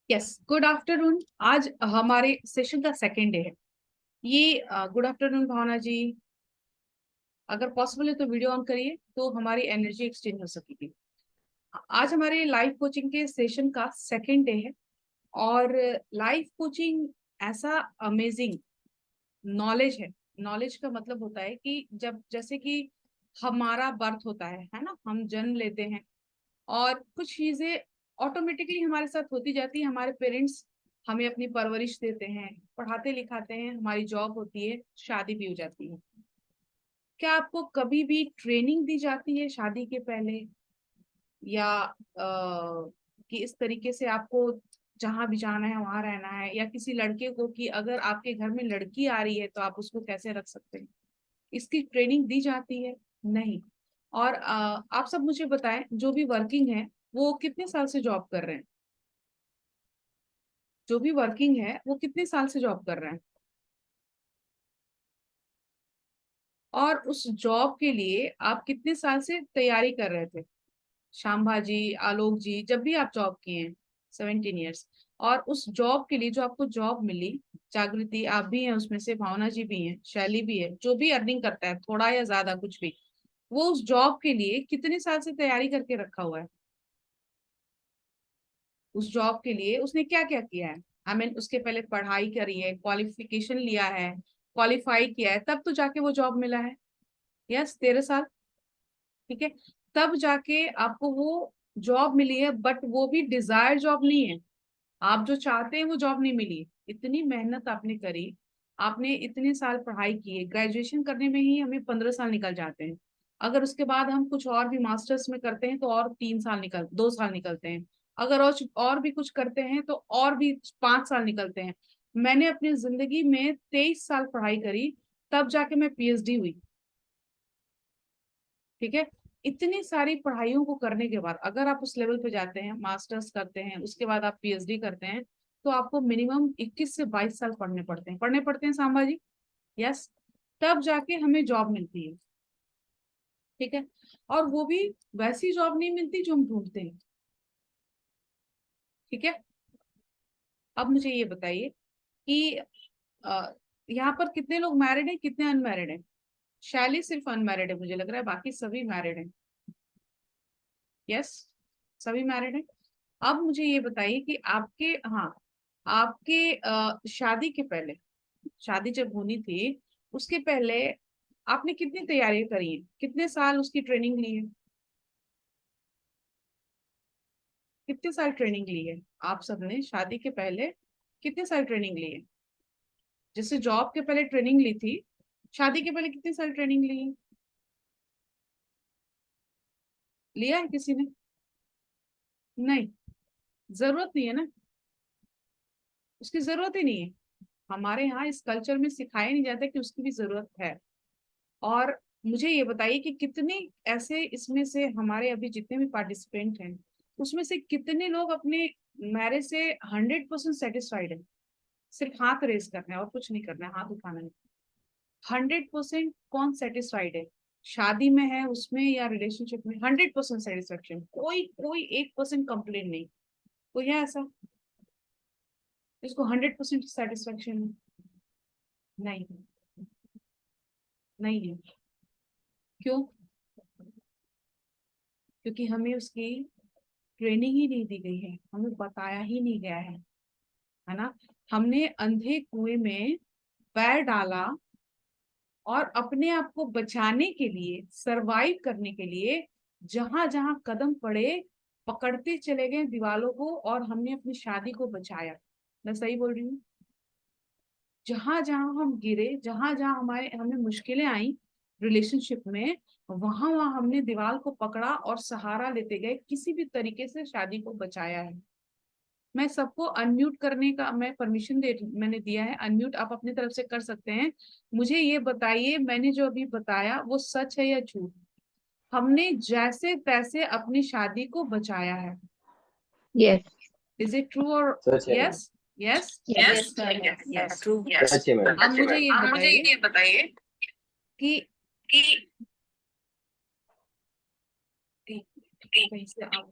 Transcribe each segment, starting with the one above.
Yes, good afternoon. आज हमारे session का सेकेंड डे है। ये गुड आफ्टरनून भावना जी। अगर पॉसिबल है तो वीडियो ऑन करिए तो हमारी एनर्जी एक्सचेंज हो सकेगी। आज हमारे लाइफ कोचिंग के सेशन का सेकेंड डे है और लाइफ कोचिंग ऐसा अमेजिंग नॉलेज है। नॉलेज का मतलब होता है कि जब जैसे कि हमारा बर्थ होता है ना, हम जन्म लेते हैं और कुछ चीजें ऑटोमेटिकली हमारे साथ होती जाती है। हमारे पेरेंट्स हमें अपनी परवरिश देते हैं, पढ़ाते लिखाते हैं, हमारी जॉब होती है, शादी भी हो जाती है। क्या आपको कभी भी ट्रेनिंग दी जाती है शादी के पहले, या कि इस तरीके से आपको जहां भी जाना है वहां रहना है, या किसी लड़के को कि अगर आपके घर में लड़की आ रही है तो आप उसको कैसे रख सकते हैं, इसकी ट्रेनिंग दी जाती है? नहीं। और आप सब मुझे बताएं, जो भी वर्किंग है वो कितने साल से जॉब कर रहे हैं? जो भी वर्किंग है वो कितने साल से जॉब कर रहे हैं? और उस जॉब के लिए आप कितने साल से तैयारी कर रहे थे? शांभा जी, आलोक जी, जब भी आप जॉब किए हैं 17 ईयर्स। और उस जॉब के लिए जो आपको जॉब मिली, जागृति आप भी हैं उसमें से, भावना जी भी हैं, शैली भी है, जो भी अर्निंग करता है थोड़ा या ज्यादा कुछ भी, वो उस जॉब के लिए कितने साल से तैयारी करके रखा हुआ है? उस जॉब के लिए उसने क्या क्या किया है? आई मीन उसके पहले पढ़ाई करी है, क्वालिफिकेशन लिया है, क्वालिफाई किया है, तब तो जाके वो जॉब मिला है। यस, 13 साल। ठीक है। तब जाके आपको वो जॉब मिली है, बट वो भी डिजायर जॉब नहीं है। आप जो चाहते हैं वो जॉब नहीं मिली। इतनी मेहनत आपने करी, आपने इतने साल पढ़ाई की है, ग्रेजुएशन करने में ही हमें 15 साल निकल जाते हैं। अगर उसके बाद हम कुछ और भी मास्टर्स में करते हैं तो और 3 साल निकल 2 साल निकलते हैं। अगर और भी कुछ करते हैं तो और भी 5 साल निकलते हैं। मैंने अपनी जिंदगी में 23 साल पढ़ाई करी, तब जाके मैं पीएचडी हुई। ठीक है। इतनी सारी पढ़ाइयों को करने के बाद अगर आप उस लेवल पे जाते हैं, मास्टर्स करते हैं, उसके बाद आप पीएचडी करते हैं, तो आपको मिनिमम 21 से 22 साल पढ़ने पड़ते हैं सांबा जी। यस। तब जाके हमें जॉब मिलती है। ठीक है। और वो भी वैसी जॉब नहीं मिलती जो हम ढूंढते हैं। ठीक है। अब मुझे ये बताइए कि अ, यहाँ पर कितने लोग मैरिड हैं, कितने अनमैरिड हैं? शैली सिर्फ अनमैरिड है मुझे लग रहा है, बाकी सभी मैरिड हैं। यस, सभी मैरिड हैं। अब मुझे ये बताइए कि आपके, हाँ, आपके शादी के पहले, शादी जब होनी थी उसके पहले आपने कितनी तैयारी करी है, कितने साल उसकी ट्रेनिंग ली है? कितने साल ट्रेनिंग ली है आप सबने शादी के पहले? कितने साल ट्रेनिंग ली है? जैसे जॉब के पहले ट्रेनिंग ली थी, शादी के पहले कितने साल ट्रेनिंग ली है? लिया है किसी ने? नहीं। जरूरत नहीं है ना, उसकी जरूरत ही नहीं है। हमारे यहाँ इस कल्चर में सिखाया नहीं जाता कि उसकी भी जरूरत है। और मुझे ये बताइए कि कितने ऐसे इसमें से हमारे अभी जितने भी पार्टिसिपेंट हैं, उसमें से कितने लोग अपने मैरिज से 100% सेटिस्फाइड है? सिर्फ हाथ रेस करना है और कुछ नहीं करना है, हाथ उठाना है। 100% कौन सेटिस्फाइड है? शादी में है उसमें या रिलेशनशिप में? 100% सेटिस्फेक्शन, कोई कोई 1% कंप्लेन नहीं। कोई है ऐसा जिसको 100% सेटिस्फेक्शन है? नहीं, नहीं है। क्यों? क्योंकि हमें उसकी ट्रेनिंग ही नहीं दी गई है, हमें बताया ही नहीं गया है ना। हमने अंधे कुएं में पैर डाला और अपने आप को बचाने के लिए, सरवाइव करने के लिए, जहां जहां कदम पड़े पकड़ते चले गए दीवालों को, और हमने अपनी शादी को बचाया। मैं सही बोल रही हूँ? जहां जहां हम गिरे, जहां जहां हमारे हमें मुश्किलें आई रिलेशनशिप में, वहां वहां हमने दीवार को पकड़ा और सहारा लेते गए, किसी भी तरीके से शादी को बचाया है। मैं सबको अनम्यूट करने का मैं परमिशन मैंने दिया है, अनम्यूट आप अपनी तरफ से कर सकते हैं। मुझे ये बताइए, मैंने जो अभी बताया वो सच है या झूठ? हमने जैसे तैसे अपनी शादी को बचाया है। यस। इज इट ट्रू और? सच है ma'am. Yes. Yes. Yes. Yes sir, yes true. सच है मैम। अब मुझे ये बताइए कि कहीं से आप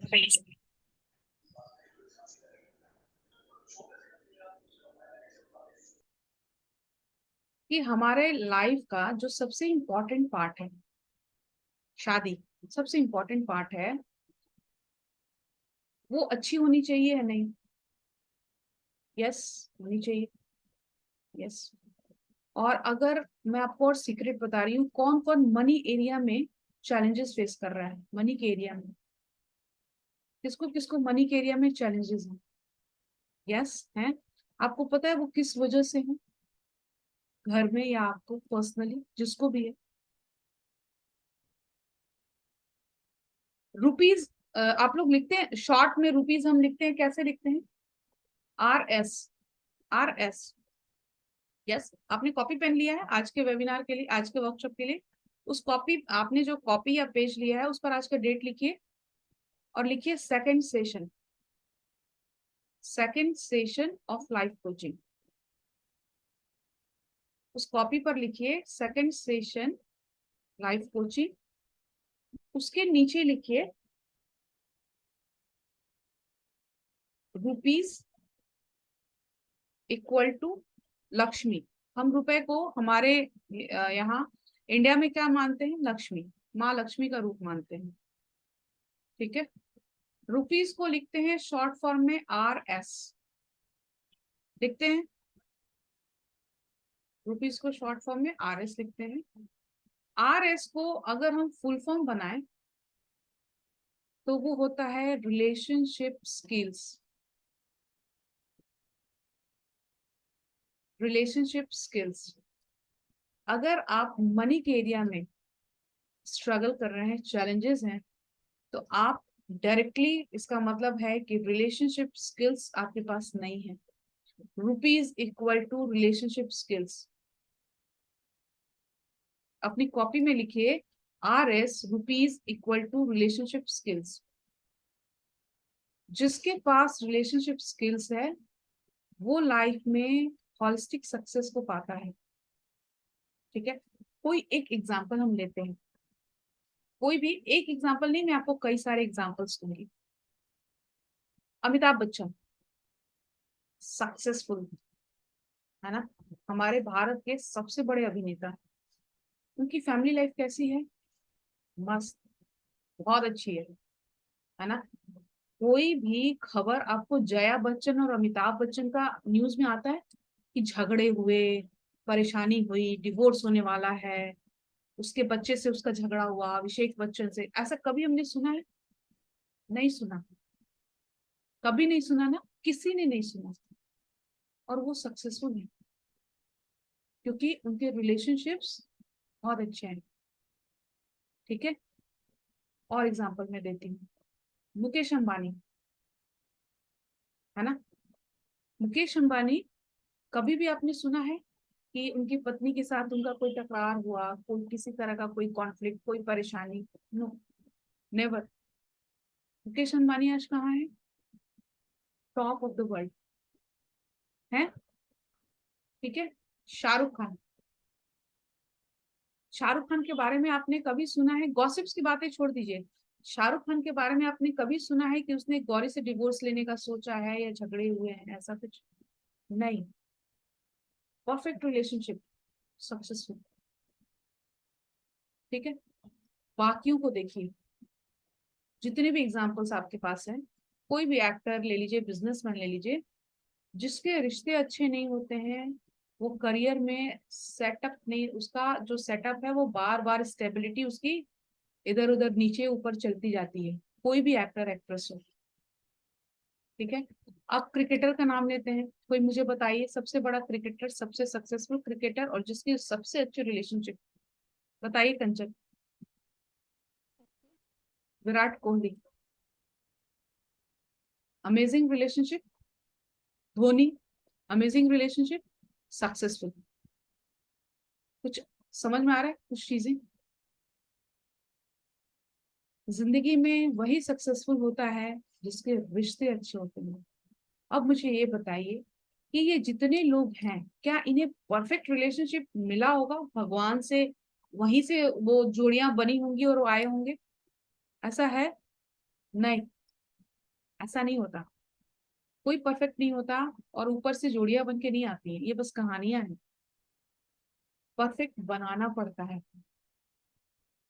कि हमारे लाइफ का जो सबसे इम्पोर्टेंट पार्ट है, शादी सबसे इम्पोर्टेंट पार्ट है, वो अच्छी होनी चाहिए या नहीं? यस, होनी चाहिए। यस। और अगर मैं आपको और सीक्रेट बता रही हूँ, कौन कौन मनी एरिया में चैलेंजेस फेस कर रहा है? मनी के एरिया में किसको किसको मनी के एरिया में चैलेंजेस हैं? यस हैं। आपको पता है वो किस वजह से है? घर में या आपको पर्सनली, जिसको भी है। रुपीज, आप लोग लिखते हैं शॉर्ट में रुपीज, हम लिखते हैं कैसे लिखते हैं? RS। RS। यस। आपने कॉपी पेन लिया है आज के वेबिनार के लिए, आज के वर्कशॉप के लिए? उस कॉपी, आपने जो कॉपी या पेज लिया है उस पर आज का डेट लिखिए और लिखिए second session, second session of life coaching. उस कॉपी पर लिखिए सेकंड सेशन लाइफ कोचिंग। उसके नीचे लिखिए रुपीज इक्वल टू लक्ष्मी। हम रुपए को हमारे यहाँ इंडिया में क्या मानते हैं? लक्ष्मी, माँ लक्ष्मी का रूप मानते हैं। ठीक है। रुपीज को लिखते हैं शॉर्ट फॉर्म में RS लिखते हैं। रुपीज को शॉर्ट फॉर्म में RS लिखते हैं। RS को अगर हम फुल फॉर्म बनाएं तो वो होता है रिलेशनशिप स्किल्स। Relationship skills. अगर आप मनी के एरिया में स्ट्रगल कर रहे हैं, चैलेंजेस हैं, तो आप डायरेक्टली, इसका मतलब है कि रिलेशनशिप स्किल्स आपके पास नहीं है। Rupees equal to relationship skills. अपनी कॉपी में लिखिए RS rupees equal to relationship skills. जिसके पास रिलेशनशिप स्किल्स है वो लाइफ में हॉलिस्टिक सक्सेस को पाता है। ठीक है। कोई एक एग्जांपल हम लेते हैं, कोई भी एक एग्जांपल नहीं, मैं आपको कई सारे एग्जांपल्स दूंगी। अमिताभ बच्चन सक्सेसफुल है ना, हमारे भारत के सबसे बड़े अभिनेता। उनकी फैमिली लाइफ कैसी है? मस्त, बहुत अच्छी है ना। कोई भी खबर आपको जया बच्चन और अमिताभ बच्चन का न्यूज में आता है कि झगड़े हुए, परेशानी हुई, डिवोर्स होने वाला है, उसके बच्चे से उसका झगड़ा हुआ, अभिषेक बच्चन से? ऐसा कभी हमने सुना है? नहीं सुना। कभी नहीं सुना ना, किसी ने नहीं सुना। और वो सक्सेसफुल है क्योंकि उनके रिलेशनशिप्स बहुत अच्छे हैं। ठीक है। और एग्जांपल मैं देती हूँ, मुकेश अंबानी है ना। मुकेश अंबानी, कभी भी आपने सुना है कि उनकी पत्नी के साथ उनका कोई तकरार हुआ, कोई किसी तरह का कोई कॉन्फ्लिक्ट, कोई परेशानी? No, never. मुकेश अंबानी आज कहाँ है? टॉप ऑफ द वर्ल्ड है। ठीक है। शाहरुख खान, शाहरुख खान के बारे में आपने कभी सुना है? गॉसिप्स की बातें छोड़ दीजिए, शाहरुख खान के बारे में आपने कभी सुना है कि उसने गौरी से डिवोर्स लेने का सोचा है या झगड़े हुए हैं? ऐसा कुछ नहीं। Perfect relationship, successful. ठीक है। बाकियों को देखिए, जितने भी एग्जाम्पल्स आपके पास हैं, कोई भी एक्टर ले लीजिए, बिजनेसमैन ले लीजिए, जिसके रिश्ते अच्छे नहीं होते हैं, वो करियर में सेटअप नहीं, उसका जो सेटअप है वो बार बार स्टेबिलिटी उसकी इधर उधर नीचे ऊपर चलती जाती है। कोई भी एक्टर एक्ट्रेस हो। ठीक है। अब क्रिकेटर का नाम लेते हैं, कोई मुझे बताइए सबसे बड़ा क्रिकेटर, सबसे सक्सेसफुल क्रिकेटर और जिसकी सबसे अच्छी रिलेशनशिप? बताइए Kanchan. Virat Kohli, amazing relationship. Dhoni, amazing relationship, successful. कुछ समझ में आ रहा है? कुछ चीजें जिंदगी में वही सक्सेसफुल होता है जिसके रिश्ते अच्छे होते हैं। अब मुझे ये बताइए कि ये जितने लोग हैं, क्या इन्हें परफेक्ट रिलेशनशिप मिला होगा भगवान से? वहीं से वो जोड़ियां बनी होंगी और वो आए होंगे? ऐसा है? नहीं, ऐसा नहीं होता। कोई परफेक्ट नहीं होता और ऊपर से जोड़ियां बन के नहीं आती हैं, ये बस कहानियां हैं। परफेक्ट बनाना पड़ता है,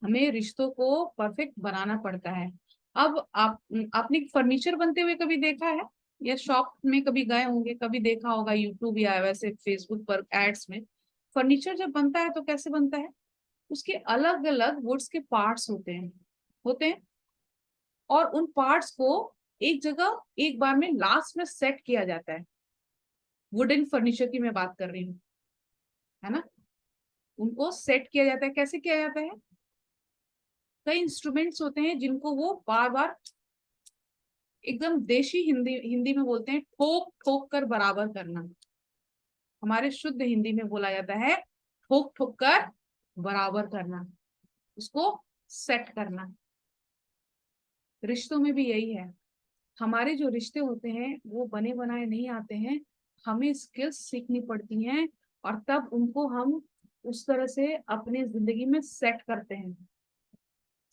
हमें रिश्तों को परफेक्ट बनाना पड़ता है। अब आपने फर्नीचर बनते हुए कभी देखा है, या शॉप में कभी गए होंगे, कभी देखा होगा यूट्यूब या वैसे फेसबुक पर एड्स में। फर्नीचर जब बनता है तो कैसे बनता है, उसके अलग अलग वुड्स के पार्ट्स होते हैं, और उन पार्ट्स को एक जगह एक बार में लास्ट में सेट किया जाता है। वुडन फर्नीचर की मैं बात कर रही हूँ, है ना। उनको सेट किया जाता है, कैसे किया जाता है, कई इंस्ट्रूमेंट्स होते हैं जिनको वो बार बार, एकदम देशी हिंदी हिंदी में बोलते हैं, ठोक ठोक कर बराबर करना। हमारे शुद्ध हिंदी में बोला जाता है ठोक ठोक कर बराबर करना, उसको सेट करना। रिश्तों में भी यही है, हमारे जो रिश्ते होते हैं वो बने बनाए नहीं आते हैं, हमें स्किल्स सीखनी पड़ती हैं, और तब उनको हम उस तरह से अपनी जिंदगी में सेट करते हैं।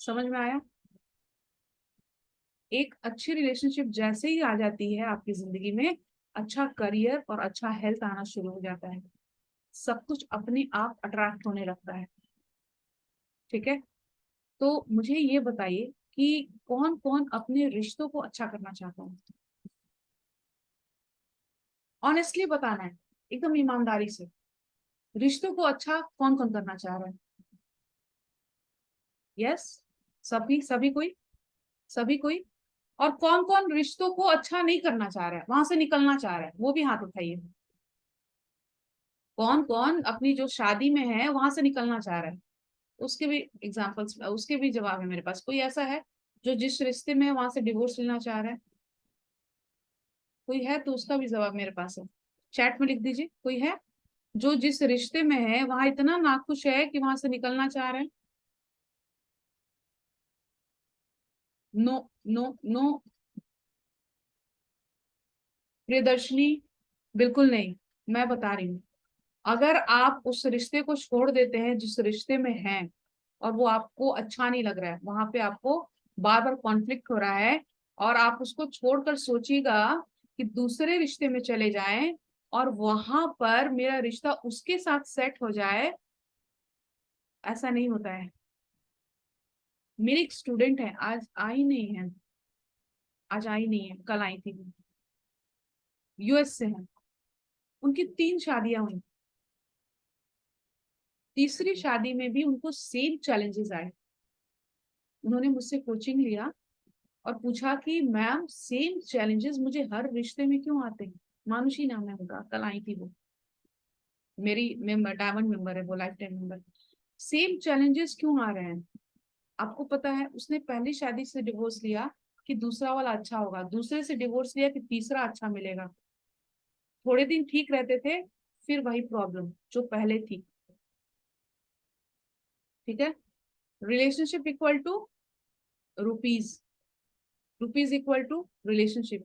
समझ में आया। एक अच्छी रिलेशनशिप जैसे ही आ जाती है आपकी जिंदगी में, अच्छा करियर और अच्छा हेल्थ आना शुरू हो जाता है, सब कुछ अपने आप अट्रैक्ट होने लगता है। ठीक है, तो मुझे ये बताइए कि कौन कौन अपने रिश्तों को अच्छा करना चाहता है। ऑनेस्टली बताना है, एकदम ईमानदारी से, रिश्तों को अच्छा कौन कौन करना चाह रहा है। यस, सभी सभी कोई, सभी कोई। और कौन कौन रिश्तों को अच्छा नहीं करना चाह रहा है, वहां से निकलना चाह रहा है, वो भी हाथ उठाइए। कौन कौन अपनी जो शादी में है वहां से निकलना चाह रहा है, उसके भी एग्जांपल्स, उसके भी जवाब है मेरे पास। कोई ऐसा है जो जिस रिश्ते में है वहां से डिवोर्स लेना चाह रहा है, कोई है तो उसका भी जवाब मेरे पास है, चैट में लिख दीजिए। कोई है जो जिस रिश्ते में है वहां इतना नाखुश है कि वहां से निकलना चाह रहे हैं। No, no, no. प्रियदर्शनी, बिल्कुल नहीं। मैं बता रही हूँ, अगर आप उस रिश्ते को छोड़ देते हैं जिस रिश्ते में हैं, और वो आपको अच्छा नहीं लग रहा है, वहां पे आपको बार बार कॉन्फ्लिक्ट हो रहा है, और आप उसको छोड़कर सोचिएगा कि दूसरे रिश्ते में चले जाएं और वहां पर मेरा रिश्ता उसके साथ सेट हो जाए, ऐसा नहीं होता है। मेरी एक स्टूडेंट है, आज आई नहीं है, आज आई नहीं है, कल आई थी, यूएस से है। उनकी 3 शादियां हुई, तीसरी शादी में भी उनको सेम चैलेंजेस आए। उन्होंने मुझसे कोचिंग लिया और पूछा कि मैम सेम चैलेंजेस मुझे हर रिश्ते में क्यों आते हैं। मानुषी नाम है उनका, कल आई थी वो, मेरी मेंबर, डायमंड मेंबर है वो, life time member. Same challenges क्यों आ रहे हैं, आपको पता है। उसने पहली शादी से डिवोर्स लिया कि दूसरा वाला अच्छा होगा, दूसरे से डिवोर्स लिया कि तीसरा अच्छा मिलेगा। थोड़े दिन ठीक रहते थे, फिर वही प्रॉब्लम जो पहले थी। ठीक है, relationship equal to rupees, rupees equal to relationship.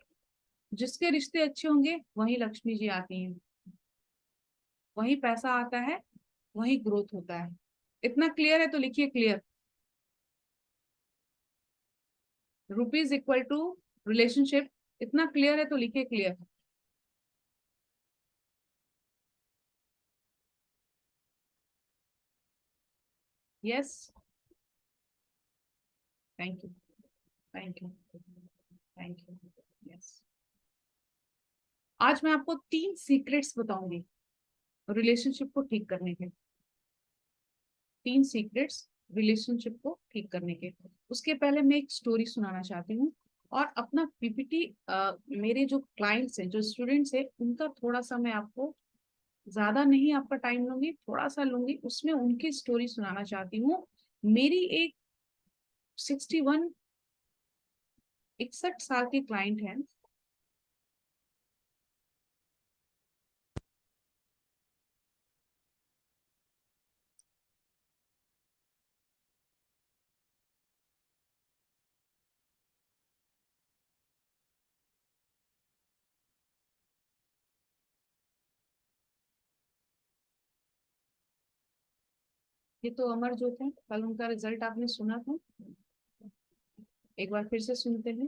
जिसके रिश्ते अच्छे होंगे वहीं लक्ष्मी जी आती हैं, वहीं पैसा आता है, वहीं ग्रोथ होता है। इतना क्लियर है तो लिखिए clear. Rupees equal to relationship, इतना क्लियर है तो लिखिए clear. Yes, thank you, thank you, thank you. Yes, आज मैं आपको 3 सीक्रेट्स बताऊंगी रिलेशनशिप को ठीक करने के। 3 सीक्रेट्स रिलेशनशिप को ठीक करने के। उसके पहले मैं एक स्टोरी सुनाना चाहती हूँ, और अपना पीपीटी, मेरे जो क्लाइंट्स हैं, जो स्टूडेंट्स हैं, उनका थोड़ा सा मैं आपको, ज्यादा नहीं आपका टाइम लूंगी, थोड़ा सा लूंगी, उसमें उनकी स्टोरी सुनाना चाहती हूँ। मेरी एक 61, 61 साल की क्लाइंट है। ये तो अमरजोत है, कल उनका रिजल्ट आपने सुना था, एक बार फिर से सुनते हैं।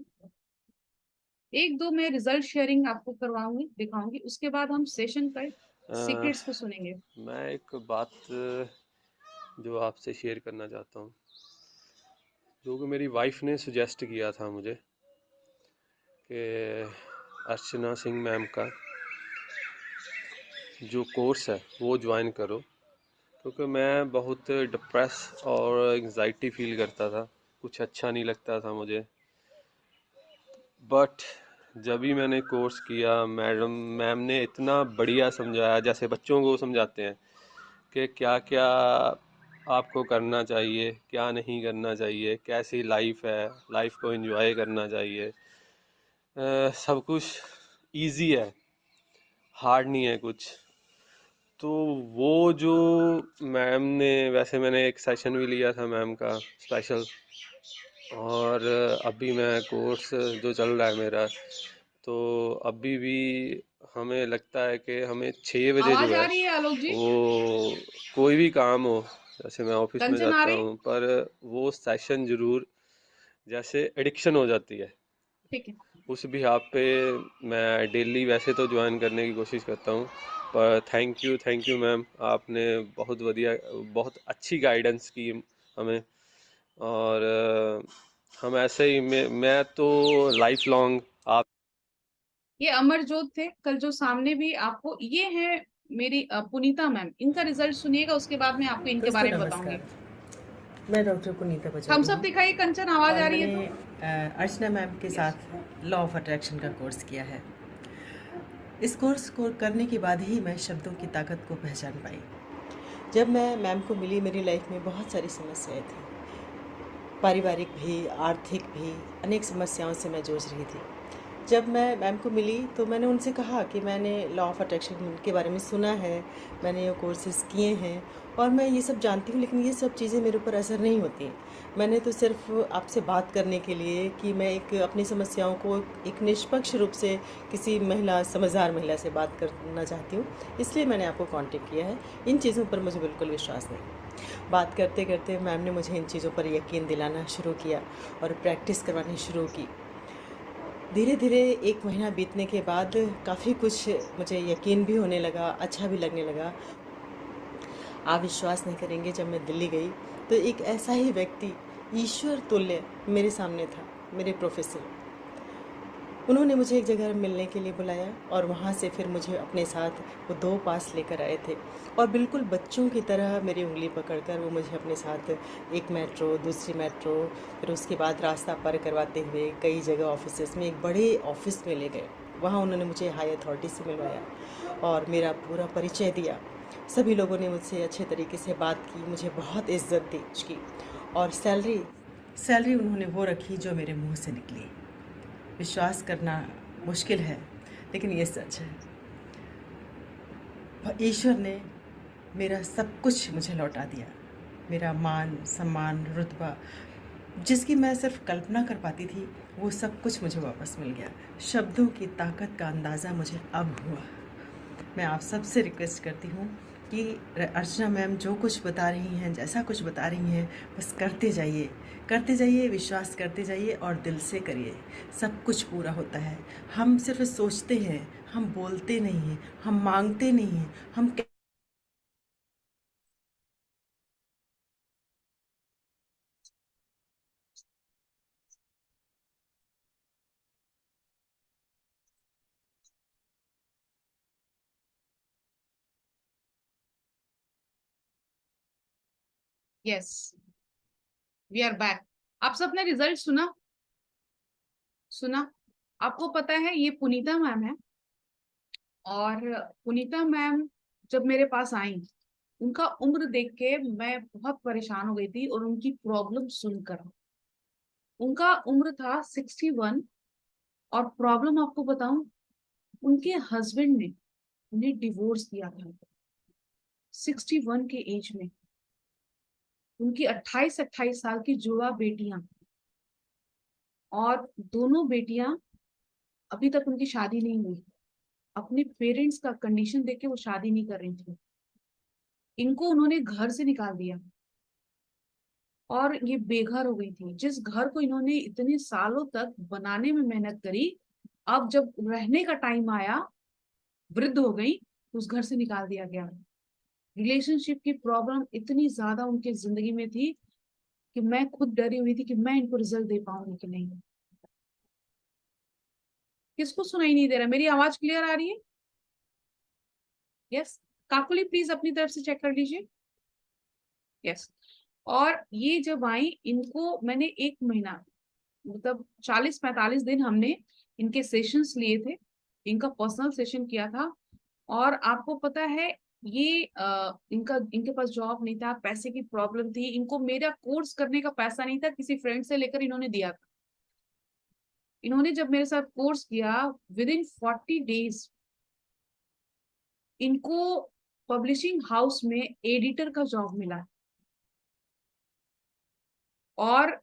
एक दो मैं रिजल्ट शेयरिंग आपको करवाऊंगी, दिखाऊंगी, उसके बाद हम सेशन पर सीक्रेट्स को सुनेंगे। मैं एक बात जो आपसे शेयर करना चाहता हूँ, जो कि मेरी वाइफ ने सुजेस्ट किया था मुझे कि अर्चना सिंह मैम का जो कोर्स है वो ज्वाइन करो, क्योंकि मैं बहुत डिप्रेस और एंजाइटी फील करता था, कुछ अच्छा नहीं लगता था मुझे। बट जब भी मैंने कोर्स किया, मैम ने इतना बढ़िया समझाया, जैसे बच्चों को समझाते हैं कि क्या क्या आपको करना चाहिए, क्या नहीं करना चाहिए, कैसी लाइफ है, लाइफ को एंजॉय करना चाहिए। सब कुछ इजी है, हार्ड नहीं है कुछ। तो वो जो मैम ने, वैसे मैंने एक सेशन भी लिया था मैम का स्पेशल, और अभी मैं कोर्स जो चल रहा है मेरा, तो अभी भी हमें लगता है कि हमें 6 बजे जो आवाज है आ रही है आलोक जी? वो कोई भी काम हो, जैसे मैं ऑफिस में कंचन आ जाता रही? हूँ, पर वो सेशन ज़रूर जैसे एडिक्शन हो जाती है। ठीक है। उस बिहाफ पे मैं डेली वैसे तो ज्वाइन करने की कोशिश करता हूँ, पर थैंक यू मैम, आपने बहुत बढ़िया, बहुत अच्छी गाइडेंस की हमें। और हम ऐसे ही, मैं तो लाइफ लॉन्ग आप। ये अमरजोत थे कल जो सामने भी आपको, ये है मेरी पुनीता मैम। इनका रिजल्ट सुनिएगा, उसके बाद मैं आपको इनके दोस्तों बारे में बताऊंगी। नमस्कार, मैं डॉक्टर पुनीता हम पचौरी सब हूँ दिखाइए कंचन, आवाज और आ रही है मैंने तो। अर्चना मैम के यस। साथ लॉ ऑफ अट्रैक्शन का कोर्स किया है। इस कोर्स को करने के बाद ही मैं शब्दों की ताकत को पहचान पाई। जब मैं मैम को मिली, मेरी लाइफ में बहुत सारी समस्याएं थी, पारिवारिक भी, आर्थिक भी, अनेक समस्याओं से मैं जूझ रही थी। जब मैं मैम को मिली तो मैंने उनसे कहा कि मैंने लॉ ऑफ अट्रैक्शन के बारे में सुना है, मैंने ये कोर्सेज़ किए हैं और मैं ये सब जानती हूँ, लेकिन ये सब चीज़ें मेरे ऊपर असर नहीं होती। मैंने तो सिर्फ आपसे बात करने के लिए कि मैं एक अपनी समस्याओं को एक निष्पक्ष रूप से किसी महिला, समझदार महिला से बात करना चाहती हूँ, इसलिए मैंने आपको कांटेक्ट किया है। इन चीज़ों पर मुझे बिल्कुल विश्वास नहीं। बात करते करते मैम ने मुझे इन चीज़ों पर यकीन दिलाना शुरू किया और प्रैक्टिस करवानी शुरू की। धीरे धीरे 1 महीना बीतने के बाद काफ़ी कुछ मुझे यकीन भी होने लगा, अच्छा भी लगने लगा। आप विश्वास नहीं करेंगे, जब मैं दिल्ली गई तो एक ऐसा ही व्यक्ति, ईश्वर तुल्य, मेरे सामने था, मेरे प्रोफेसर। उन्होंने मुझे एक जगह मिलने के लिए बुलाया और वहाँ से फिर मुझे अपने साथ वो 2 पास लेकर आए थे और बिल्कुल बच्चों की तरह मेरी उंगली पकड़कर वो मुझे अपने साथ एक मेट्रो, दूसरी मेट्रो, फिर उसके बाद रास्ता पार करवाते हुए कई जगह ऑफिसेस में, एक बड़े ऑफिस में ले गए। वहाँ उन्होंने मुझे हाई अथॉरिटी से मिलवाया और मेरा पूरा परिचय दिया। सभी लोगों ने मुझसे अच्छे तरीके से बात की, मुझे बहुत इज्जत दी की और सैलरी उन्होंने वो रखी जो मेरे मुंह से निकली। विश्वास करना मुश्किल है, लेकिन ये सच है। ईश्वर ने मेरा सब कुछ मुझे लौटा दिया। मेरा मान, सम्मान, रुतबा, जिसकी मैं सिर्फ कल्पना कर पाती थी, वो सब कुछ मुझे वापस मिल गया। शब्दों की ताकत का अंदाज़ा मुझे अब हुआ। मैं आप सबसे रिक्वेस्ट करती हूँ कि अर्चना मैम जो कुछ बता रही हैं, जैसा कुछ बता रही हैं, बस करते जाइए, विश्वास करते जाइए और दिल से करिए। सब कुछ पूरा होता है। हम सिर्फ सोचते हैं, हम बोलते नहीं हैं, हम मांगते नहीं हैं, हम यस, वी आर बैक। आप सबने रिजल्ट सुना? सुना? आपको पता है ये पुनीता मैम है। और पुनीता मैम जब मेरे पास आई, उनका उम्र देख के मैं बहुत परेशान हो गई थी, और उनकी प्रॉब्लम सुनकर। उनका उम्र था 61। और प्रॉब्लम आपको बताऊं, उनके हस्बैंड ने उन्हें डिवोर्स दिया था 61 के एज में। उनकी 28-28 साल की जुड़वा बेटियां, और दोनों बेटियां, अभी तक उनकी शादी नहीं हुई। अपने पेरेंट्स का कंडीशन देख के वो शादी नहीं कर रही थी। इनको उन्होंने घर से निकाल दिया और ये बेघर हो गई थी। जिस घर को इन्होंने इतने सालों तक बनाने में मेहनत करी, अब जब रहने का टाइम आया, वृद्ध हो गई, तो उस घर से निकाल दिया गया। रिलेशनशिप की प्रॉब्लम इतनी ज्यादा उनके जिंदगी में थी कि मैं खुद डरी हुई थी कि मैं इनको रिजल्ट दे पाऊंगी कि नहीं। किसको सुनाई नहीं दे रहा? मेरी आवाज क्लियर आ रही है? यस। काकुली प्लीज अपनी तरफ से चेक कर लीजिए। यस। और ये जब आई, इनको मैंने 1 महीना, मतलब 40-45 दिन हमने इनके सेशंस लिए थे, इनका पर्सनल सेशन किया था। और आपको पता है, ये इनके पास जॉब नहीं था, पैसे की प्रॉब्लम थी, इनको मेरा कोर्स करने का पैसा नहीं था, किसी फ्रेंड से लेकर इन्होंने दिया था। इन्होंने जब मेरे साथ कोर्स किया, विद इन 40 डेज इनको पब्लिशिंग हाउस में एडिटर का जॉब मिला, और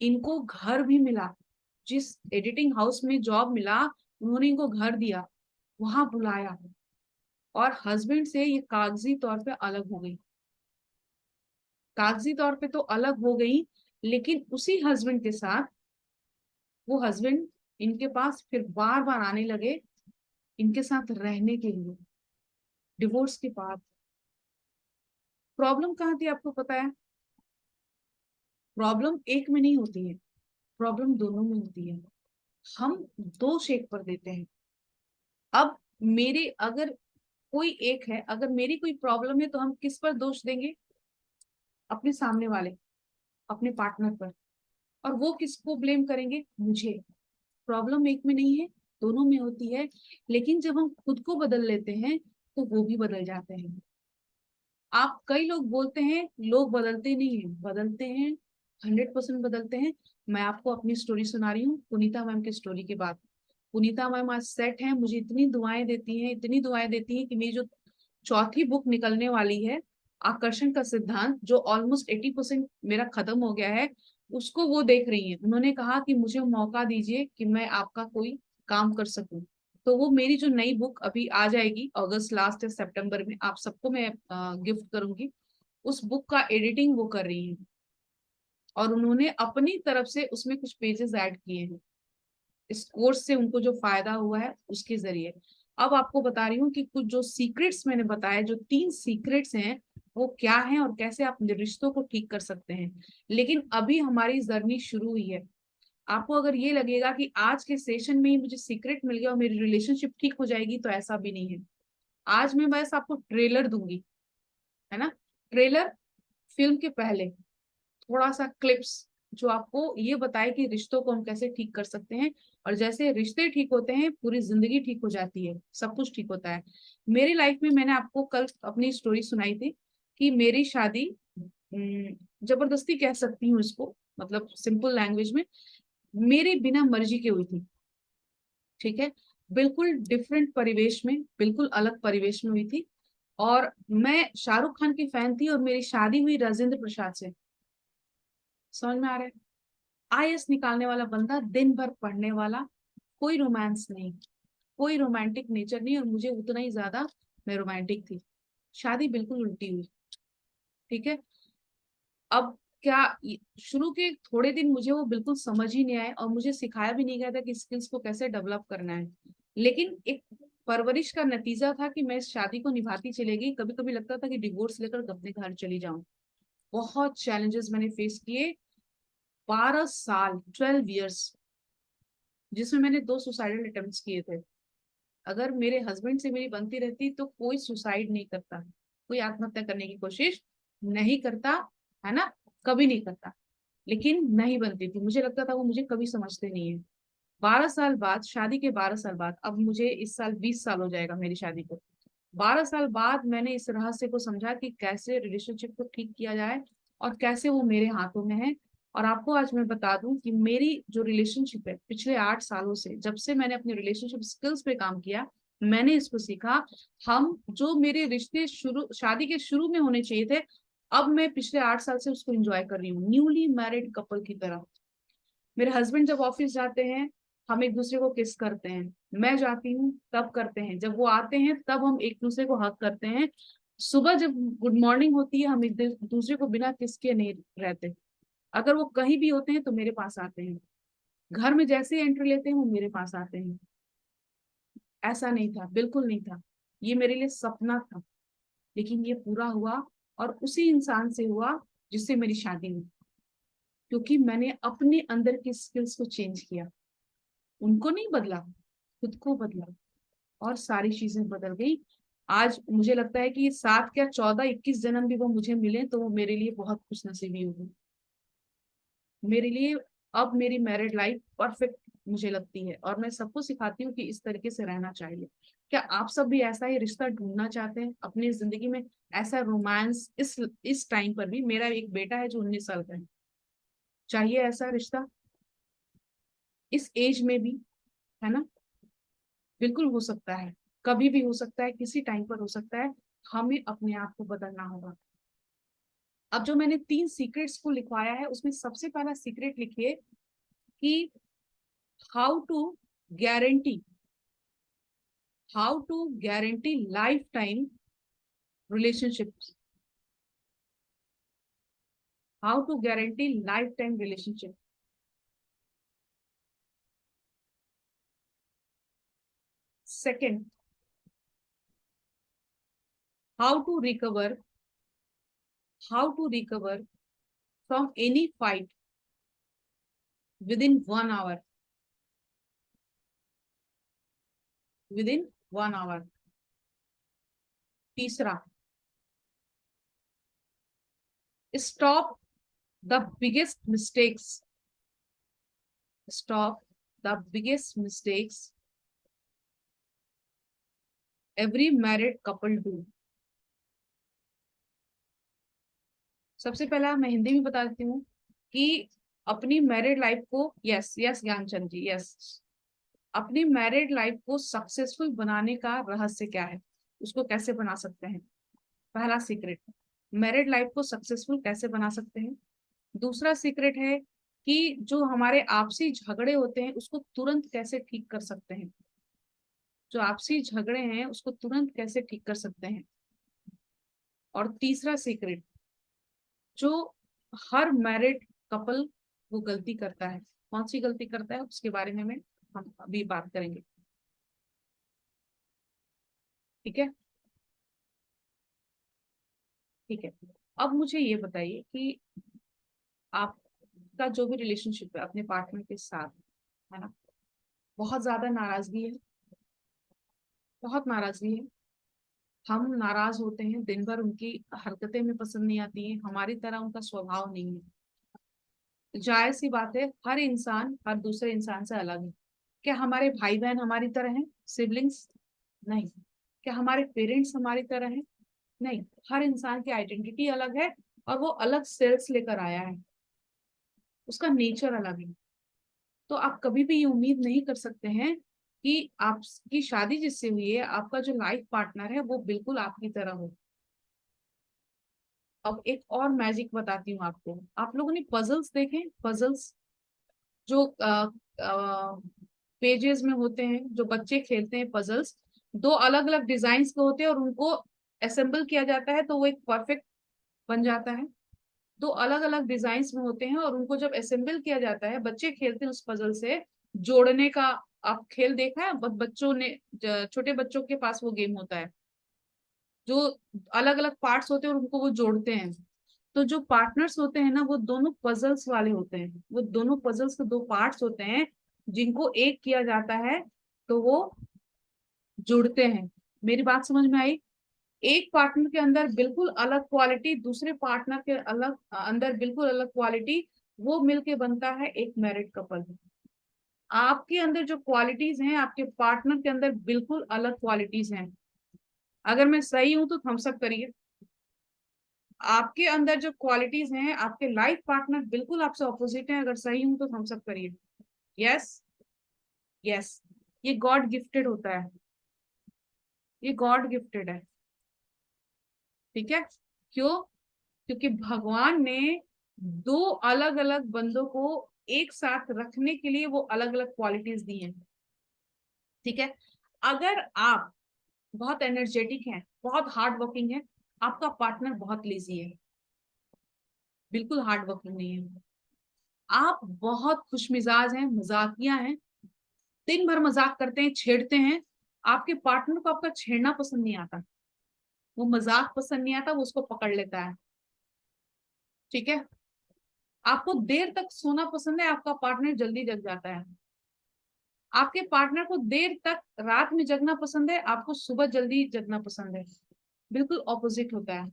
इनको घर भी मिला। जिस एडिटिंग हाउस में जॉब मिला, उन्होंने इनको घर दिया, वहां बुलाया, और हस्बैंड से ये कागजी तौर पे अलग हो गई। कागजी तौर पे तो अलग हो गई, लेकिन उसी हस्बैंड के साथ वो हस्बैंड इनके पास फिर बार बार आने लगे, इनके साथ रहने के लिए, डिवोर्स के बाद। प्रॉब्लम कहाँ थी आपको पता है? प्रॉब्लम एक में नहीं होती है, प्रॉब्लम दोनों में होती है। हम दो शेक पर देते हैं। अब मेरे अगर कोई एक है, अगर मेरी कोई प्रॉब्लम है, तो हम किस पर दोष देंगे? अपने सामने वाले, अपने पार्टनर पर। और वो किसको ब्लेम करेंगे? मुझे। प्रॉब्लम एक में नहीं है, दोनों में होती है। लेकिन जब हम खुद को बदल लेते हैं, तो वो भी बदल जाते हैं। आप, कई लोग बोलते हैं लोग बदलते नहीं है, बदलते हैं, 100% बदलते हैं। मैं आपको अपनी स्टोरी सुना रही हूँ, पुनीता मैम की स्टोरी के बाद। पुनीता मैम आज सेट है, मुझे इतनी दुआएं देती हैं, इतनी दुआएं देती हैं कि मेरी जो चौथी बुक निकलने वाली है, आकर्षण का सिद्धांत, जो ऑलमोस्ट 80% मेरा खत्म हो गया है, उसको वो देख रही है। उन्होंने कहा कि मुझे मौका दीजिए कि मैं आपका कोई काम कर सकूं। तो वो मेरी जो नई बुक अभी आ जाएगी अगस्त लास्ट या सितंबर में, आप सबको मैं गिफ्ट करूंगी। उस बुक का एडिटिंग वो कर रही है, और उन्होंने अपनी तरफ से उसमें कुछ पेजेस ऐड किए हैं, इस कोर्स से उनको जो फायदा हुआ है उसके जरिए। अब आपको बता रही हूँ कि कुछ जो सीक्रेट्स मैंने बताया, जो 3 सीक्रेट्स हैं, वो क्या हैं और कैसे आप रिश्तों को ठीक कर सकते हैं। लेकिन अभी हमारी जर्नी शुरू हुई है। आपको अगर ये लगेगा कि आज के सेशन में ही मुझे सीक्रेट मिल गया और मेरी रिलेशनशिप ठीक हो जाएगी, तो ऐसा भी नहीं है। आज मैं बस आपको ट्रेलर दूंगी, है ना, ट्रेलर, फिल्म के पहले थोड़ा सा क्लिप्स, जो आपको ये बताए कि रिश्तों को हम कैसे ठीक कर सकते हैं। और जैसे रिश्ते ठीक होते हैं, पूरी जिंदगी ठीक हो जाती है, सब कुछ ठीक होता है। मेरी लाइफ में मैंने आपको कल अपनी स्टोरी सुनाई थी कि मेरी शादी जबरदस्ती कह सकती हूँ इसको, मतलब सिंपल लैंग्वेज में, मेरे बिना मर्जी के हुई थी। ठीक है, बिल्कुल डिफरेंट परिवेश में, बिल्कुल अलग परिवेश में हुई थी। और मैं शाहरुख खान की फैन थी, और मेरी शादी हुई राजेंद्र प्रसाद से। समझ में आ रहा है? आईएएस निकालने वाला बंदा, दिन भर पढ़ने वाला, कोई रोमांस नहीं, कोई रोमांटिक नेचर नहीं, और मुझे उतना ही ज्यादा मैं रोमांटिक थी। शादी बिल्कुल उल्टी हुई। ठीक है। अब क्या, शुरू के थोड़े दिन मुझे वो बिल्कुल समझ ही नहीं आए, और मुझे सिखाया भी नहीं गया था कि स्किल्स को कैसे डेवलप करना है। लेकिन एक परवरिश का नतीजा था कि मैं इस शादी को निभाती चली गई। कभी कभी लगता था कि डिवोर्स लेकर अपने घर चली जाऊं। बहुत चैलेंजेस मैंने फेस किए। 12 साल, 12 years, जिसमें मैंने 2 सुसाइडल अटेम्प्ट्स किए थे। अगर मेरे हस्बैंड से मेरी बनती रहती, तो कोई सुसाइड नहीं करता, कोई आत्महत्या करने की कोशिश नहीं करता, है ना, कभी नहीं करता। लेकिन नहीं बनती थी, मुझे लगता था वो मुझे कभी समझते नहीं है। 12 साल बाद, शादी के 12 साल बाद, अब मुझे इस साल 20 साल हो जाएगा मेरी शादी को। 12 साल बाद मैंने इस रहस्य को समझा कि कैसे रिलेशनशिप को ठीक किया जाए, और कैसे वो मेरे हाथों में है। और आपको आज मैं बता दूं कि मेरी जो रिलेशनशिप है, पिछले 8 सालों से, जब से मैंने अपने रिलेशनशिप स्किल्स पे काम किया, मैंने इसको सीखा। हम जो मेरे रिश्ते शुरू, शादी के शुरू में होने चाहिए थे, अब मैं पिछले 8 साल से उसको एंजॉय कर रही हूँ, न्यूली मैरिड कपल की तरह। मेरे हस्बैंड जब ऑफिस जाते हैं, हम एक दूसरे को किस करते हैं। मैं जाती हूँ तब करते हैं, जब वो आते हैं तब हम एक दूसरे को हक करते हैं। सुबह जब गुड मॉर्निंग होती है, हम एक दूसरे को बिना किस के नहीं रहते। अगर वो कहीं भी होते हैं तो मेरे पास आते हैं। घर में जैसे एंट्री लेते हैं, वो मेरे पास आते हैं। ऐसा नहीं था, बिल्कुल नहीं था। ये मेरे लिए सपना था, लेकिन ये पूरा हुआ, और उसी इंसान से हुआ जिससे मेरी शादी हुई, क्योंकि मैंने अपने अंदर की स्किल्स को चेंज किया। उनको नहीं बदला, खुद को बदला, और सारी चीजें बदल गई। आज मुझे लगता है कि 7 क्या 14 21 जन्म भी वो मुझे मिले तो वो मेरे लिए बहुत खुश नसीबी होगी। मेरे लिए अब मेरी मैरिड लाइफ परफेक्ट मुझे लगती है, और मैं सबको सिखाती हूँ कि इस तरीके से रहना चाहिए। क्या आप सब भी ऐसा ही रिश्ता ढूंढना चाहते हैं अपनी जिंदगी में? ऐसा रोमांस इस टाइम पर भी, मेरा एक बेटा है जो 19 साल का है, चाहिए ऐसा रिश्ता इस एज में भी, है ना? बिल्कुल हो सकता है, कभी भी हो सकता है, किसी टाइम पर हो सकता है। हमें अपने आप को बदलना होगा। अब जो मैंने 3 सीक्रेट्स को लिखवाया है, उसमें सबसे पहला सीक्रेट लिखिए कि how to guarantee life time relationships. How to guarantee life time relationship. Second, how to recover from any fight within 1 hour. within 1 hour. तीसरा, stop the biggest mistakes every married couple do. सबसे पहला मैं हिंदी में बता देती हूँ कि अपनी मैरिड लाइफ को, यस यस ज्ञानचंद जी, यस, अपनी मैरिड लाइफ को सक्सेसफुल बनाने का रहस्य क्या है, उसको कैसे बना सकते हैं? पहला सीक्रेट, मैरिड लाइफ को सक्सेसफुल कैसे बना सकते हैं। दूसरा सीक्रेट है कि जो हमारे आपसी झगड़े होते हैं उसको तुरंत कैसे ठीक कर सकते हैं। जो आपसी झगड़े हैं उसको तुरंत कैसे ठीक कर सकते हैं। और तीसरा सीक्रेट, जो हर मैरिड कपल वो गलती करता है, कौन सी गलती करता है उसके बारे में हम अभी बात करेंगे। ठीक है, ठीक है। अब मुझे ये बताइए कि आपका जो भी रिलेशनशिप है अपने पार्टनर के साथ, है ना, बहुत ज्यादा नाराजगी है, बहुत नाराजगी है, हम नाराज होते हैं दिन भर, उनकी हरकतें हमें पसंद नहीं आती हैं, हमारी तरह उनका स्वभाव नहीं है। जायज सी बात है, हर इंसान हर दूसरे इंसान से अलग है। क्या हमारे भाई बहन हमारी तरह हैं, सिबलिंग्स? नहीं। क्या हमारे पेरेंट्स हमारी तरह हैं? नहीं। हर इंसान की आइडेंटिटी अलग है, और वो अलग सेल्स लेकर आया है, उसका नेचर अलग है। तो आप कभी भी ये उम्मीद नहीं कर सकते हैं कि आपकी शादी जिससे हुई है, आपका जो लाइफ पार्टनर है वो बिल्कुल आपकी तरह हो। अब एक और मैजिक बताती हूँ आपको। आप लोगों ने पजल्स देखे? पजल्स जो पेजेस में होते हैं, जो बच्चे खेलते हैं पजल्स, 2 अलग अलग डिजाइन के होते हैं और उनको असेंबल किया जाता है तो वो एक परफेक्ट बन जाता है। 2 अलग अलग डिजाइन में होते हैं और उनको जब असेंबल किया जाता है, बच्चे खेलते हैं उस पजल से जोड़ने का। आप खेल देखा है? बच्चों ने, छोटे बच्चों के पास वो गेम होता है, जो अलग अलग पार्ट्स होते हैं और उनको वो जोड़ते हैं। तो जो पार्टनर्स होते हैं ना, वो दोनों पजल्स वाले होते हैं, वो दोनों पजल्स के 2 पार्ट्स होते हैं जिनको एक किया जाता है तो वो जुड़ते हैं। मेरी बात समझ में आई? एक पार्टनर के अंदर बिल्कुल अलग क्वालिटी, दूसरे पार्टनर के अंदर बिल्कुल अलग क्वालिटी, वो मिलके बनता है एक मैरिड कपल। आपके अंदर जो क्वालिटीज हैं, आपके पार्टनर के अंदर बिल्कुल अलग क्वालिटीज हैं। अगर मैं सही हूं तो थम्स अप करिए। आपके अंदर जो क्वालिटीज हैं, आपके लाइफ पार्टनर बिल्कुल आपसे ऑपोजिट है, अगर सही हूं तो थम्स अप करिए। यस, यस, ये गॉड गिफ्टेड होता है, ये गॉड गिफ्टेड है। ठीक है, क्यों? क्योंकि भगवान ने 2 अलग अलग बंदों को एक साथ रखने के लिए वो अलग अलग क्वालिटीज दी हैं। ठीक है, अगर आप बहुत एनर्जेटिक हैं, बहुत हार्ड वर्किंग है, आपका पार्टनर बहुत लेजी है, बिल्कुल हार्ड वर्किंग नहीं है। आप बहुत खुशमिजाज हैं, मजाकिया हैं, दिन भर मजाक करते हैं, छेड़ते हैं, आपके पार्टनर को आपका छेड़ना पसंद नहीं आता, वो मजाक पसंद नहीं आता, वो उसको पकड़ लेता है। ठीक है। आपको देर तक सोना पसंद है, आपका पार्टनर जल्दी जग जाता है। आपके पार्टनर को देर तक रात में जगना पसंद है, आपको सुबह जल्दी जगना पसंद है। बिल्कुल ऑपोजिट होता है,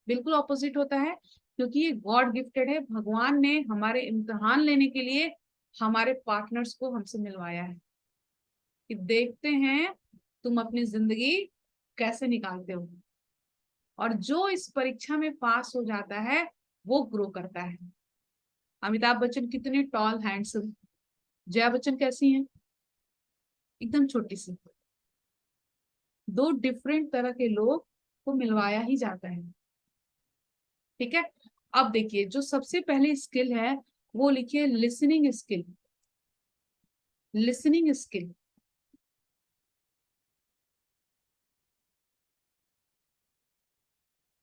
बिल्कुल ऑपोजिट होता है, क्योंकि ये गॉड गिफ्टेड है। भगवान ने हमारे इम्तिहान लेने के लिए हमारे पार्टनर्स को हमसे मिलवाया है कि देखते हैं तुम अपनी जिंदगी कैसे निकालते हो। और जो इस परीक्षा में पास हो जाता है वो ग्रो करता है। अमिताभ बच्चन कितने टॉल हैंडसम, जया बच्चन कैसी हैं, एकदम छोटी सी। दो डिफरेंट तरह के लोग को मिलवाया ही जाता है। ठीक है। अब देखिए, जो सबसे पहली स्किल है वो लिखिए listening skill. Listening skill,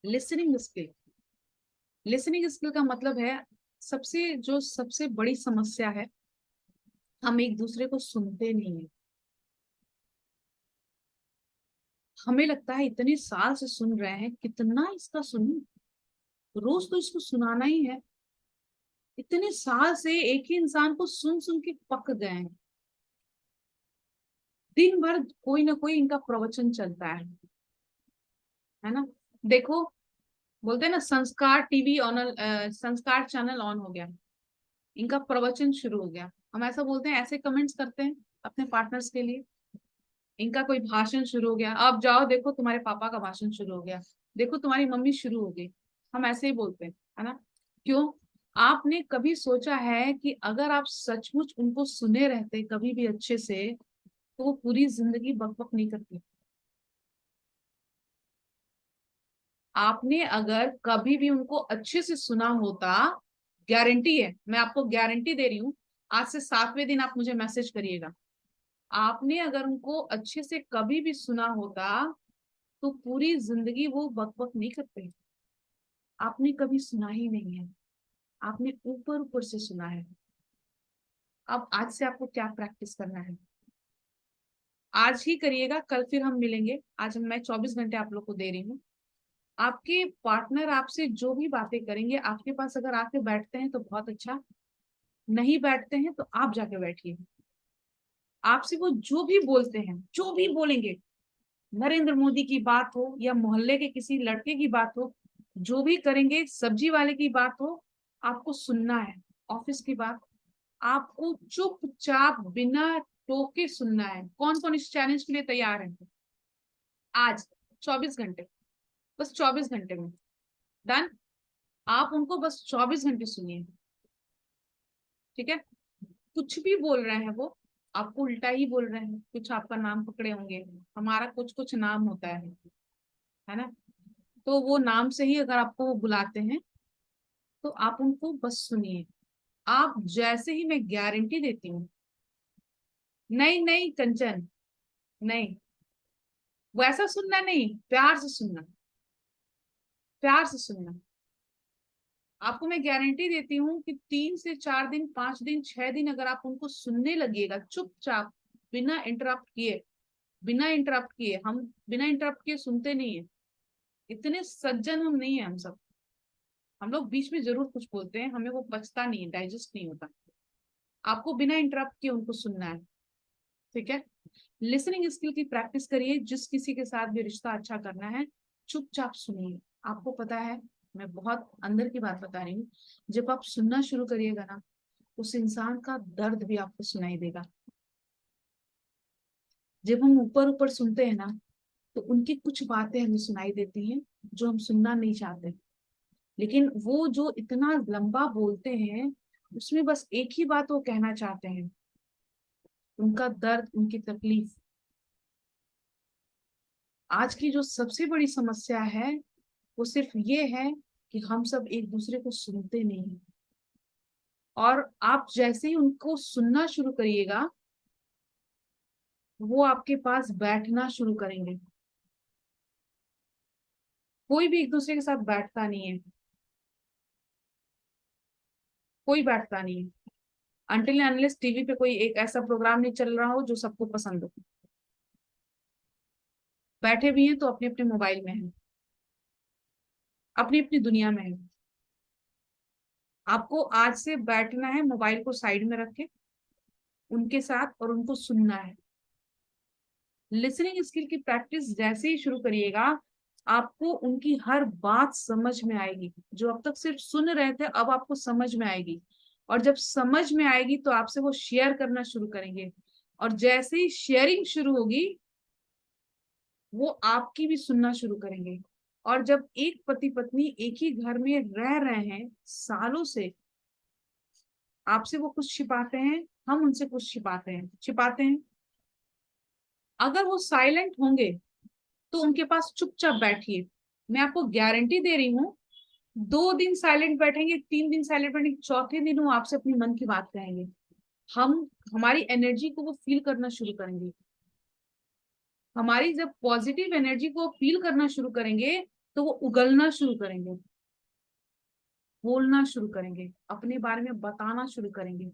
listening skill. Listening skill का मतलब है, सबसे बड़ी समस्या है, हम एक दूसरे को सुनते नहीं है। हमें लगता है इतने साल से सुन रहे हैं, कितना इसका सुनूं, रोज तो इसको सुनाना ही है। इतने साल से एक ही इंसान को सुन सुन के पक गए हैं। दिन भर कोई ना कोई इनका प्रवचन चलता है ना। देखो, बोलते हैं ना, संस्कार टीवी ऑन, संस्कार चैनल ऑन हो गया, इनका प्रवचन शुरू हो गया। हम ऐसा बोलते हैं, ऐसे कमेंट्स करते हैं अपने पार्टनर्स के लिए। इनका कोई भाषण शुरू हो गया, अब जाओ देखो तुम्हारे पापा का भाषण शुरू हो गया, देखो तुम्हारी मम्मी शुरू हो गई। हम ऐसे ही बोलते हैं, है ना। क्यों? आपने कभी सोचा है कि अगर आप सचमुच उनको सुने रहते कभी भी अच्छे से, तो वो पूरी जिंदगी बकबक नहीं करती। आपने अगर कभी भी उनको अच्छे से सुना होता, गारंटी है, मैं आपको गारंटी दे रही हूँ, आज से 7वें दिन आप मुझे मैसेज करिएगा। आपने अगर उनको अच्छे से कभी भी सुना होता तो पूरी जिंदगी वो बकबक नहीं करते। आपने कभी सुना ही नहीं है, आपने ऊपर ऊपर से सुना है। अब आज से आपको क्या प्रैक्टिस करना है, आज ही करिएगा, कल फिर हम मिलेंगे। आज मैं 24 घंटे आप लोग को दे रही हूँ। आपके पार्टनर आपसे जो भी बातें करेंगे, आपके पास अगर आके बैठते हैं तो बहुत अच्छा, नहीं बैठते हैं तो आप जाके बैठिए। आपसे वो जो भी बोलते हैं, जो भी बोलेंगे, नरेंद्र मोदी की बात हो या मोहल्ले के किसी लड़के की बात हो, जो भी करेंगे, सब्जी वाले की बात हो, आपको सुनना है। ऑफिस की बात, आपको चुपचाप बिना टोके सुनना है। कौन कौन इस चैलेंज के लिए तैयार है? आज 24 घंटे, बस 24 घंटे में डन। आप उनको बस 24 घंटे सुनिए। ठीक है। कुछ भी बोल रहे हैं वो, आपको उल्टा ही बोल रहे हैं, कुछ आपका नाम पकड़े होंगे, हमारा कुछ कुछ नाम होता है ना। तो वो नाम से ही अगर आपको वो बुलाते हैं तो आप उनको बस सुनिए। आप जैसे ही, मैं गारंटी देती हूँ, नहीं नहीं कंचन, नहीं, वैसा सुनना नहीं, प्यार से सुनना, प्यार से सुनना। आपको मैं गारंटी देती हूँ कि 3 से 4 दिन, 5 दिन, 6 दिन अगर आप उनको सुनने लगिएगा चुपचाप, बिना इंटरप्ट किए, बिना इंटरप्ट किए, हम बिना इंटरप्ट किए सुनते नहीं है, इतने सज्जन हम नहीं है। हम लोग बीच में जरूर कुछ बोलते हैं, हमें वो पचता नहीं है, डाइजेस्ट नहीं होता। आपको बिना इंटरप्ट किए उनको सुनना है। ठीक है। लिसनिंग स्किल की प्रैक्टिस करिए। जिस किसी के साथ भी रिश्ता अच्छा करना है, चुपचाप सुनिए। आपको पता है, मैं बहुत अंदर की बात बता रही हूँ, जब आप सुनना शुरू करिएगा ना, उस इंसान का दर्द भी आपको सुनाई देगा। जब हम ऊपर ऊपर सुनते हैं ना, तो उनकी कुछ बातें हमें सुनाई देती हैं जो हम सुनना नहीं चाहते, लेकिन वो जो इतना लंबा बोलते हैं, उसमें बस एक ही बात वो कहना चाहते हैं, उनका दर्द, उनकी तकलीफ। आज की जो सबसे बड़ी समस्या है वो सिर्फ ये है कि हम सब एक दूसरे को सुनते नहीं हैं। और आप जैसे ही उनको सुनना शुरू करिएगा, वो आपके पास बैठना शुरू करेंगे। कोई भी एक दूसरे के साथ बैठता नहीं है, कोई बैठता नहीं है, अनटिल अनलेस टीवी पे कोई एक ऐसा प्रोग्राम नहीं चल रहा हो जो सबको पसंद हो। बैठे भी हैं तो अपने अपने मोबाइल में हैं, अपनी अपनी दुनिया में हैं। आपको आज से बैठना है मोबाइल को साइड में रख के उनके साथ, और उनको सुनना है। लिसनिंग स्किल की प्रैक्टिस जैसे ही शुरू करिएगा, आपको उनकी हर बात समझ में आएगी। जो अब तक सिर्फ सुन रहे थे, अब आपको समझ में आएगी, और जब समझ में आएगी तो आपसे वो शेयर करना शुरू करेंगे, और जैसे ही शेयरिंग शुरू होगी, वो आपकी भी सुनना शुरू करेंगे। और जब एक पति पत्नी एक ही घर में रह रहे हैं सालों से, आपसे वो कुछ छिपाते हैं, हम उनसे कुछ छिपाते हैं। अगर वो साइलेंट होंगे तो उनके पास चुपचाप बैठिए। मैं आपको गारंटी दे रही हूँ, 2 दिन साइलेंट बैठेंगे, 3 दिन साइलेंट बैठेंगे, चौथे दिन वो आपसे अपनी मन की बात कहेंगे। हम हमारी एनर्जी को वो फील करना शुरू करेंगे। हमारी जब पॉजिटिव एनर्जी को फील करना शुरू करेंगे, तो वो उगलना शुरू करेंगे, बोलना शुरू करेंगे, अपने बारे में बताना शुरू करेंगे।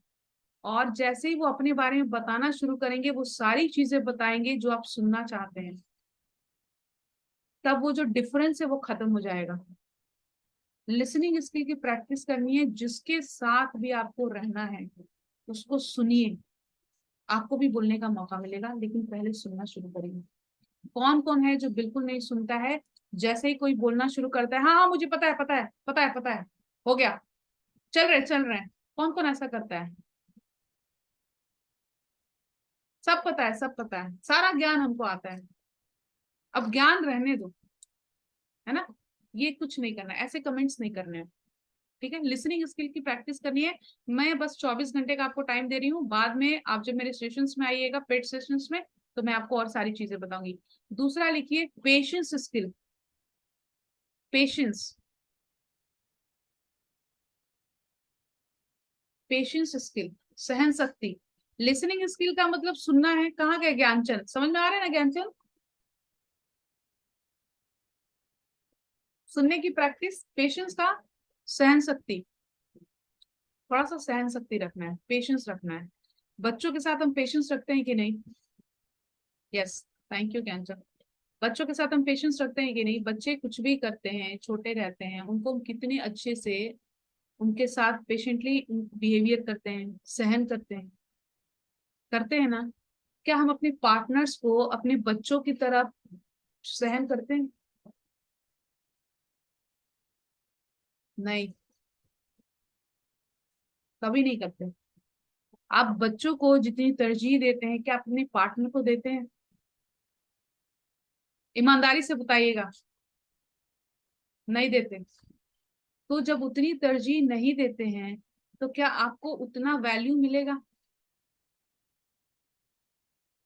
और जैसे ही वो अपने बारे में बताना शुरू करेंगे, वो सारी चीजें बताएंगे जो आप सुनना चाहते हैं। तब वो जो डिफरेंस है वो खत्म हो जाएगा। लिसनिंग स्किल की प्रैक्टिस करनी है। जिसके साथ भी आपको रहना है उसको सुनिए। आपको भी बोलने का मौका मिलेगा, लेकिन पहले सुनना शुरू करेंगे। कौन कौन है जो बिल्कुल नहीं सुनता है? जैसे ही कोई बोलना शुरू करता है, हाँ हाँ मुझे पता है, पता है, पता है, पता है, हो गया, चल रहे हैं। कौन कौन ऐसा करता है? सब पता है, सब पता है, सारा ज्ञान हमको आता है, अब ज्ञान रहने दो, है ना? ये कुछ नहीं करना, ऐसे कमेंट्स नहीं करने हैं। ठीक है, लिसनिंग स्किल की प्रैक्टिस करनी है। मैं बस 24 घंटे का आपको टाइम दे रही हूँ। बाद में आप जब मेरे सेशंस में आइएगा, पेड सेशंस में, तो मैं आपको और सारी चीजें बताऊंगी। दूसरा लिखिए, patience skill. Patience, patience skill, सहन शक्ति। लिसनिंग स्किल का मतलब सुनना है। कहाँ गए ज्ञानचंद? समझ में आ रहा है ना ज्ञानचंद? सुनने की प्रैक्टिस, पेशेंस का, सहन शक्ति। थोड़ा सा सहन शक्ति रखना है, पेशेंस रखना है। बच्चों के साथ हम पेशेंस रखते हैं कि नहीं? Yes, thank you Gyanchand. बच्चों के साथ हम पेशेंस रखते हैं कि नहीं? बच्चे कुछ भी करते हैं, छोटे रहते हैं, उनको हम कितने अच्छे से उनके साथ पेशेंटली बिहेवियर करते हैं, सहन करते हैं ना? क्या हम अपने पार्टनर्स को अपने बच्चों की तरह सहन करते हैं? नहीं, कभी नहीं करते। आप बच्चों को जितनी तरजीह देते हैं, क्या आप अपने पार्टनर को देते हैं? ईमानदारी से बताइएगा। नहीं देते। तो जब उतनी तरजीह नहीं देते हैं, तो क्या आपको उतना वैल्यू मिलेगा?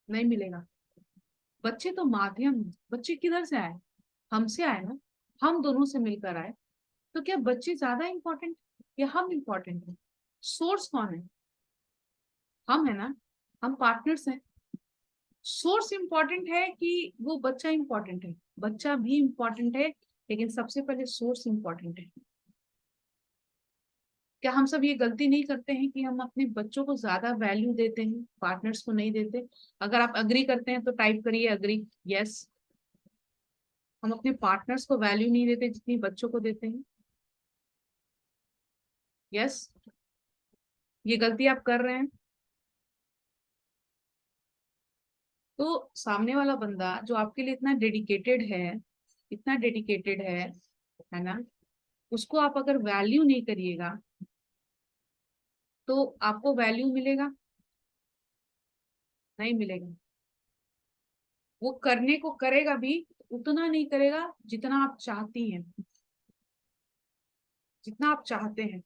नहीं मिलेगा। बच्चे तो माध्यम हैं। बच्चे किधर से आए? हमसे आए ना, हम दोनों से मिलकर आए। तो क्या बच्चे ज्यादा इंपॉर्टेंट या हम इंपॉर्टेंट है? सोर्स कौन है? हम है ना, हम पार्टनर्स हैं। सोर्स इंपॉर्टेंट है कि वो बच्चा इंपॉर्टेंट है? बच्चा भी इंपॉर्टेंट है, लेकिन सबसे पहले सोर्स इंपॉर्टेंट है। क्या हम सब ये गलती नहीं करते हैं कि हम अपने बच्चों को ज्यादा वैल्यू देते हैं, पार्टनर्स को नहीं देते? अगर आप अग्री करते हैं तो टाइप करिए अग्री, यस। हम अपने पार्टनर्स को वैल्यू नहीं देते जितनी बच्चों को देते हैं, यस। ये गलती आप कर रहे हैं। तो सामने वाला बंदा जो आपके लिए इतना डेडिकेटेड है, इतना डेडिकेटेड है ना, उसको आप अगर वैल्यू नहीं करिएगा, तो आपको वैल्यू मिलेगा? नहीं मिलेगा। वो करने को करेगा भी, उतना नहीं करेगा जितना आप चाहती हैं, जितना आप चाहते हैं,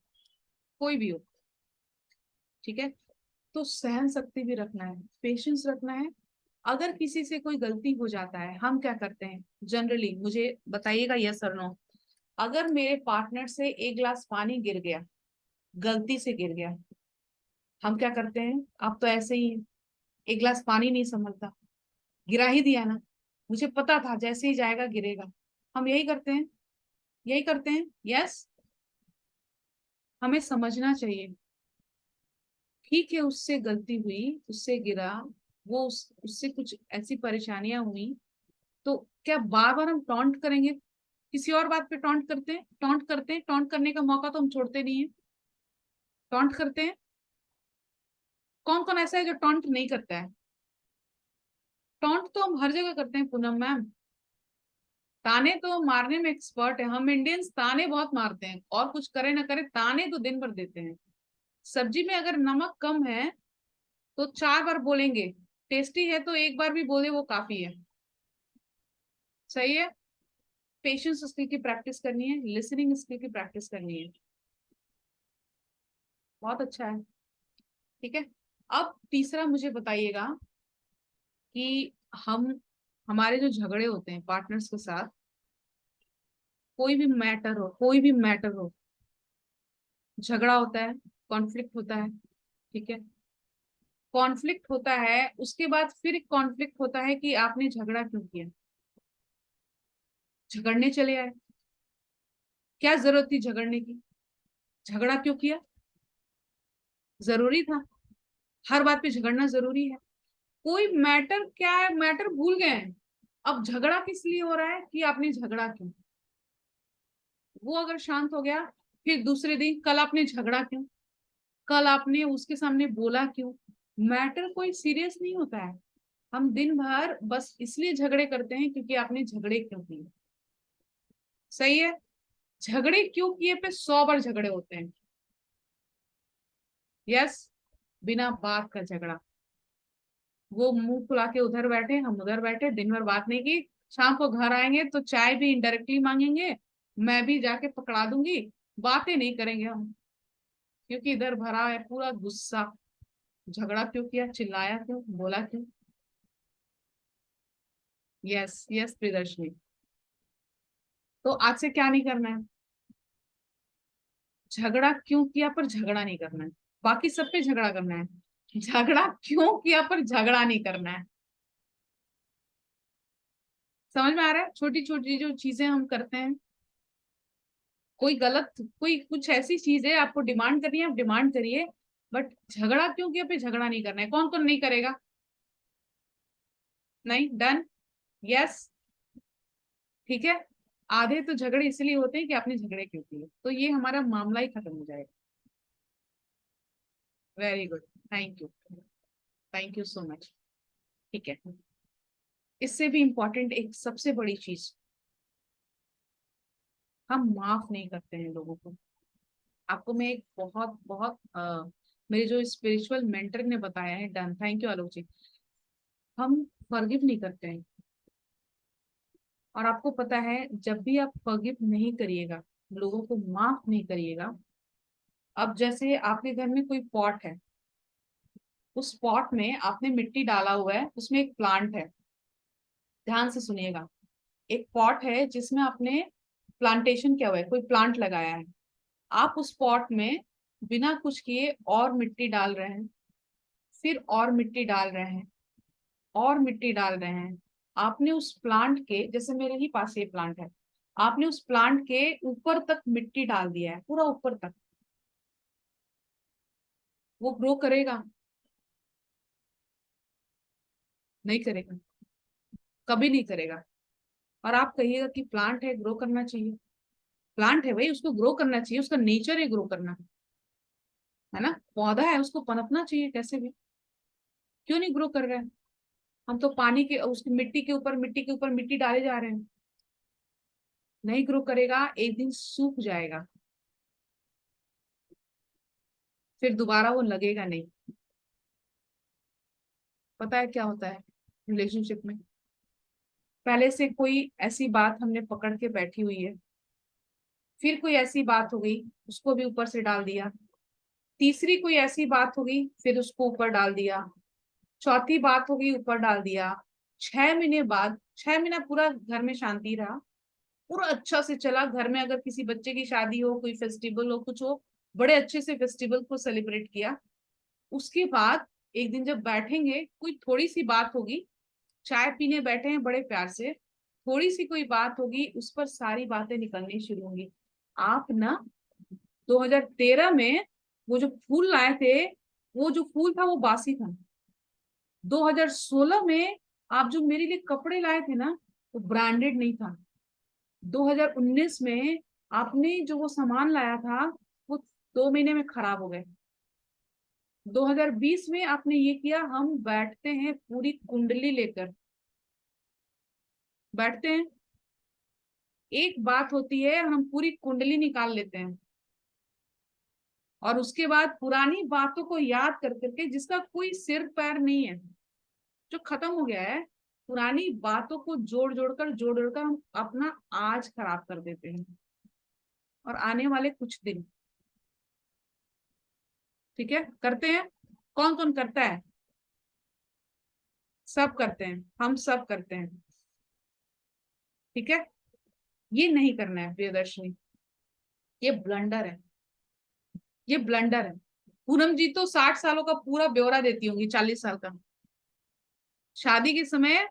कोई भी हो। ठीक है, तो सहन शक्ति भी रखना है, पेशेंस रखना है। अगर किसी से कोई गलती हो जाता है, हम क्या करते हैं जनरली? मुझे बताइएगा यस और नो। अगर मेरे पार्टनर से एक गिलास पानी गिर गया, गलती से गिर गया, हम क्या करते हैं? आप तो ऐसे ही हैं, एक गिलास पानी नहीं संभलता, गिरा ही दिया ना, मुझे पता था जैसे ही जाएगा गिरेगा। हम यही करते हैं, यही करते हैं, यस। हमें समझना चाहिए, ठीक है उससे गलती हुई, उससे गिरा, वो उससे कुछ ऐसी परेशानियां हुई, तो क्या बार बार हम टॉन्ट करेंगे? किसी और बात पे टॉन्ट करते हैं, टॉन्ट करने का मौका तो हम छोड़ते नहीं है, टॉन्ट करते हैं। कौन कौन ऐसा है जो टॉन्ट नहीं करता है? टॉन्ट तो हम हर जगह करते हैं पूनम मैम। ताने तो मारने में एक्सपर्ट है हम इंडियंस, ताने बहुत मारते हैं, और कुछ करे ना करे ताने तो दिन भर देते हैं। सब्जी में अगर नमक कम है तो 4 बार बोलेंगे, टेस्टी है तो एक बार भी बोले वो काफी है। सही है। पेशेंस स्किल की प्रैक्टिस करनी है, लिसनिंग स्किल की प्रैक्टिस करनी है। बहुत अच्छा है। ठीक है। अब तीसरा मुझे बताइएगा कि हम हमारे जो झगड़े होते हैं पार्टनर्स के साथ, कोई भी मैटर हो, झगड़ा होता है, कॉन्फ्लिक्ट होता है। ठीक है। कॉन्फ्लिक्ट होता है, उसके बाद फिर कॉन्फ्लिक्ट होता है कि आपने झगड़ा क्यों किया। झगड़ने चले आए, क्या जरूरत थी झगड़ने की? झगड़ा क्यों किया? जरूरी था? हर बात पे झगड़ना जरूरी है? कोई मैटर, क्या है मैटर भूल गए हैं। अब झगड़ा किस लिए हो रहा है कि आपने झगड़ा क्यों। वो अगर शांत हो गया, फिर दूसरे दिन कल आपने झगड़ा क्यों, कल आपने उसके सामने बोला क्यों। मैटर कोई सीरियस नहीं होता है। हम दिन भर बस इसलिए झगड़े करते हैं क्योंकि आपने झगड़े क्यों किए। सही है। झगड़े क्यों किए पे 100 बार झगड़े होते हैं। यस। बिना बात का झगड़ा। वो मुंह फुला के उधर बैठे, हम उधर बैठे, दिन भर बात नहीं की, शाम को घर आएंगे तो चाय भी इनडायरेक्टली मांगेंगे, मैं भी जाके पकड़ा दूंगी, बातें नहीं करेंगे हम, क्योंकि इधर भरा है पूरा गुस्सा। झगड़ा क्यों किया, चिल्लाया क्यों, बोला क्यों। Yes yes Priyadarshini. तो आज से क्या नहीं करना है, झगड़ा क्यों किया पर झगड़ा नहीं करना है। बाकी सब पे झगड़ा करना है, झगड़ा क्यों किया पर झगड़ा नहीं करना है। समझ में आ रहा है? छोटी छोटी जो चीजें हम करते हैं, कोई गलत, कोई कुछ ऐसी चीज है आपको डिमांड करनी है, आप डिमांड करिए, बट झगड़ा क्यों किया पे झगड़ा नहीं करना है। कौन कौन नहीं करेगा? नहीं, डन। यस। ठीक है। आधे तो झगड़े इसलिए होते हैं कि आपने झगड़े क्यों किए, तो ये हमारा मामला ही खत्म हो जाएगा। Very good. Thank you, thank you so much. ठीक है। इससे भी इंपॉर्टेंट एक सबसे बड़ी चीज, हम माफ नहीं करते हैं लोगों को। आपको मैं एक बहुत बहुत मेरे जो स्पिरिचुअल मेंटर ने बताया है, डन, थैंक यू आलोक जी। हम फॉरगिव नहीं करते हैं। और आपको पता है, जब भी आप फॉरगिव नहीं करिएगा, लोगों को माफ नहीं करिएगा, अब जैसे आपके घर में कोई पॉट है, उस पॉट में आपने मिट्टी डाला हुआ है, उसमें एक प्लांट है। ध्यान से सुनिएगा। एक पॉट है जिसमें आपने प्लांटेशन किया हुआ है, कोई प्लांट लगाया है। आप उस पॉट में बिना कुछ किए और मिट्टी डाल रहे हैं, फिर और मिट्टी डाल रहे हैं, और मिट्टी डाल रहे हैं। आपने उस प्लांट के, जैसे मेरे ही पास ये प्लांट है, आपने उस प्लांट के ऊपर तक मिट्टी डाल दिया है, पूरा ऊपर तक। वो ग्रो करेगा? नहीं करेगा, कभी नहीं करेगा। और आप कहिएगा कि प्लांट है ग्रो करना चाहिए, प्लांट है भाई, उसको ग्रो करना चाहिए, उसका नेचर है ग्रो करना, है ना। पौधा है, उसको पनपना चाहिए कैसे भी। क्यों नहीं ग्रो कर रहा है? हम तो पानी के, उसकी मिट्टी के ऊपर मिट्टी के ऊपर मिट्टी डाले जा रहे हैं। नहीं ग्रो करेगा, एक दिन सूख जाएगा, फिर दोबारा वो लगेगा नहीं। पता है क्या होता है रिलेशनशिप में? पहले से कोई ऐसी बात हमने पकड़ के बैठी हुई है, फिर कोई ऐसी बात हो गई, उसको भी ऊपर से डाल दिया, तीसरी कोई ऐसी बात हो गई, फिर उसको ऊपर डाल दिया, चौथी बात हो गई, ऊपर डाल दिया। 6 महीने बाद, 6 महीना पूरा घर में शांति रहा, पूरा अच्छा से चला। घर में अगर किसी बच्चे की शादी हो, कोई फेस्टिवल हो, कुछ हो, बड़े अच्छे से फेस्टिवल को सेलिब्रेट किया। उसके बाद एक दिन जब बैठेंगे, कोई थोड़ी सी बात होगी, चाय पीने बैठे हैं बड़े प्यार से, थोड़ी सी कोई बात होगी, उस पर सारी बातें निकलनी शुरू होंगी। आप ना 2013 में वो जो फूल लाए थे, वो जो फूल था वो बासी था। 2016 में आप जो मेरे लिए कपड़े लाए थे ना, वो ब्रांडेड नहीं था। 2019 में आपने जो वो सामान लाया था वो 2 महीने में खराब हो गए। 2020 में आपने ये किया, हम बैठते हैं पूरी कुंडली लेकर बैठते हैं, एक बात होती है हम पूरी कुंडली निकाल लेते हैं और उसके बाद पुरानी बातों को याद कर करके, जिसका कोई सिर पैर नहीं है, जो खत्म हो गया है, पुरानी बातों को जोड़ जोड़कर हम अपना आज खराब कर देते हैं और आने वाले कुछ दिन। ठीक है, करते हैं। कौन कौन करता है? सब करते हैं, हम सब करते हैं। ठीक है, ये नहीं करना है प्रियदर्शनी, ये ब्लंडर है, ये ब्लंडर है। पूनम जी तो 60 सालों का पूरा ब्यौरा देती होंगी, 40 साल का। शादी के समय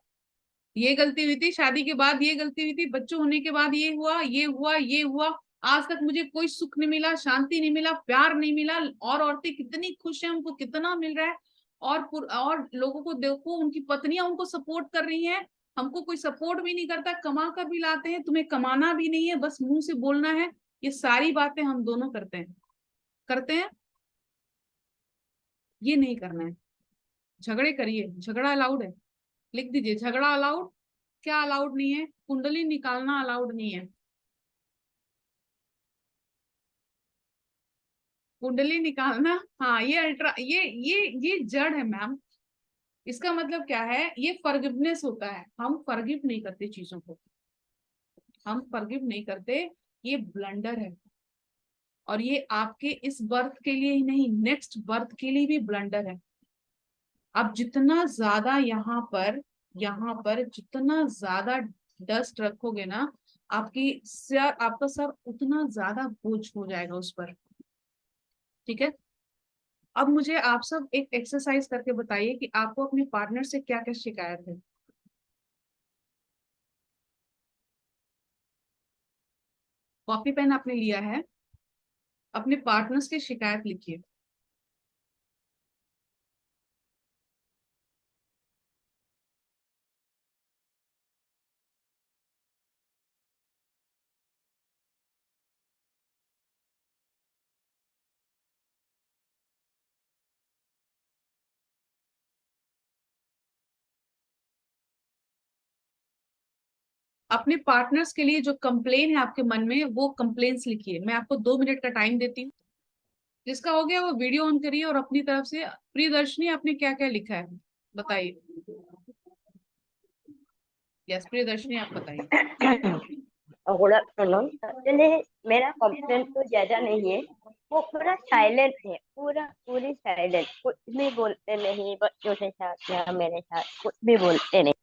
ये गलती हुई थी, शादी के बाद ये गलती हुई थी, बच्चों होने के बाद ये हुआ, ये हुआ, ये हुआ। आज तक मुझे कोई सुख नहीं मिला, शांति नहीं मिला, प्यार नहीं मिला। और औरतें कितनी खुश हैं, उनको कितना मिल रहा है। और लोगों को देखो, उनकी पत्नियां उनको सपोर्ट कर रही हैं। हमको कोई सपोर्ट भी नहीं करता, कमा कर भी लाते हैं, तुम्हें कमाना भी नहीं है, बस मुंह से बोलना है। ये सारी बातें हम दोनों करते हैं, करते हैं। ये नहीं करना है। झगड़े करिए, झगड़ा अलाउड है, लिख दीजिए झगड़ा अलाउड। क्या अलाउड नहीं है? कुंडली निकालना अलाउड नहीं है। कुंडली निकालना, हाँ, ये अल्ट्रा, ये जड़ है मैम। इसका मतलब क्या है? ये फॉरगिवनेस होता है। हम फॉरगिव नहीं करते चीजों को, हम फॉरगिव नहीं करते। ये ब्लंडर है और ये आपके इस बर्थ के लिए ही नहीं, नेक्स्ट बर्थ के लिए भी ब्लंडर है। आप जितना ज्यादा यहाँ पर जितना ज्यादा डस्ट रखोगे ना, आपका सर उतना ज्यादा बोझ हो जाएगा उस पर। ठीक है, अब मुझे आप सब एक एक्सरसाइज करके बताइए कि आपको अपने पार्टनर से क्या क्या शिकायत है। कॉपी पेन आपने लिया है, अपने पार्टनर्स की शिकायत लिखिए। अपने पार्टनर्स के लिए जो कंप्लेन है आपके मन में, वो कंप्लेन्स लिखिए। मैं आपको 2 मिनट का टाइम देती हूँ। जिसका हो गया वो वीडियो ऑन करिए और अपनी तरफ से, प्रियदर्शनी आपने क्या क्या लिखा है बताइए। यस प्रियदर्शनी, आप बताइए। Good afternoon. एक्चुअली मेरा कंप्लेंट तो ज्यादा नहीं है, वो पूरा साइलेंट है, पूरी साइलेंट, कुछ भी बोलते नहीं, बच्चों के साथ या मेरे साथ कुछ भी बोलते नहीं।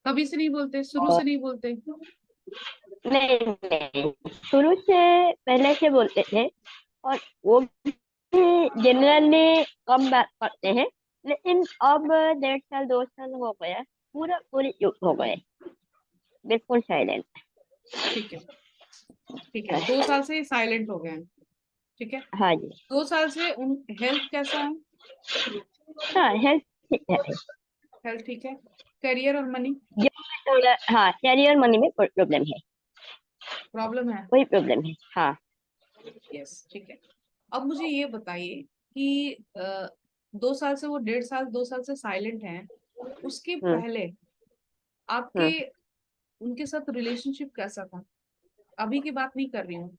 कभी से नहीं बोलते? शुरू और से नहीं बोलते? नहीं नहीं, शुरू से पहले से बोलते थे, और वो भी जनरली कम बात करते हैं, लेकिन अब 1.5 साल 2 साल हो गया, पूरी चुप हो गए, बिल्कुल साइलेंट। ठीक है, ठीक है, 2 साल से साइलेंट हो गए हैं। ठीक है, हाँ जी। 2 साल से उन हेल्थ कैसा है? हाँ, हेल्थ ठीक है। हेल्थ ठीक है। करियर और मनी जो थोड़ा, हाँ, कैरियर मनी में कोई प्रॉब्लम है, प्रॉब्लम है? कोई प्रॉब्लम है, हाँ। यस, ठीक है। अब मुझे ये बताइए कि 2 साल से वो 1.5 साल 2 साल से साइलेंट हैं, उसके हम्म पहले आपके हम्म उनके साथ रिलेशनशिप कैसा था? अभी की बात नहीं कर रही हूँ,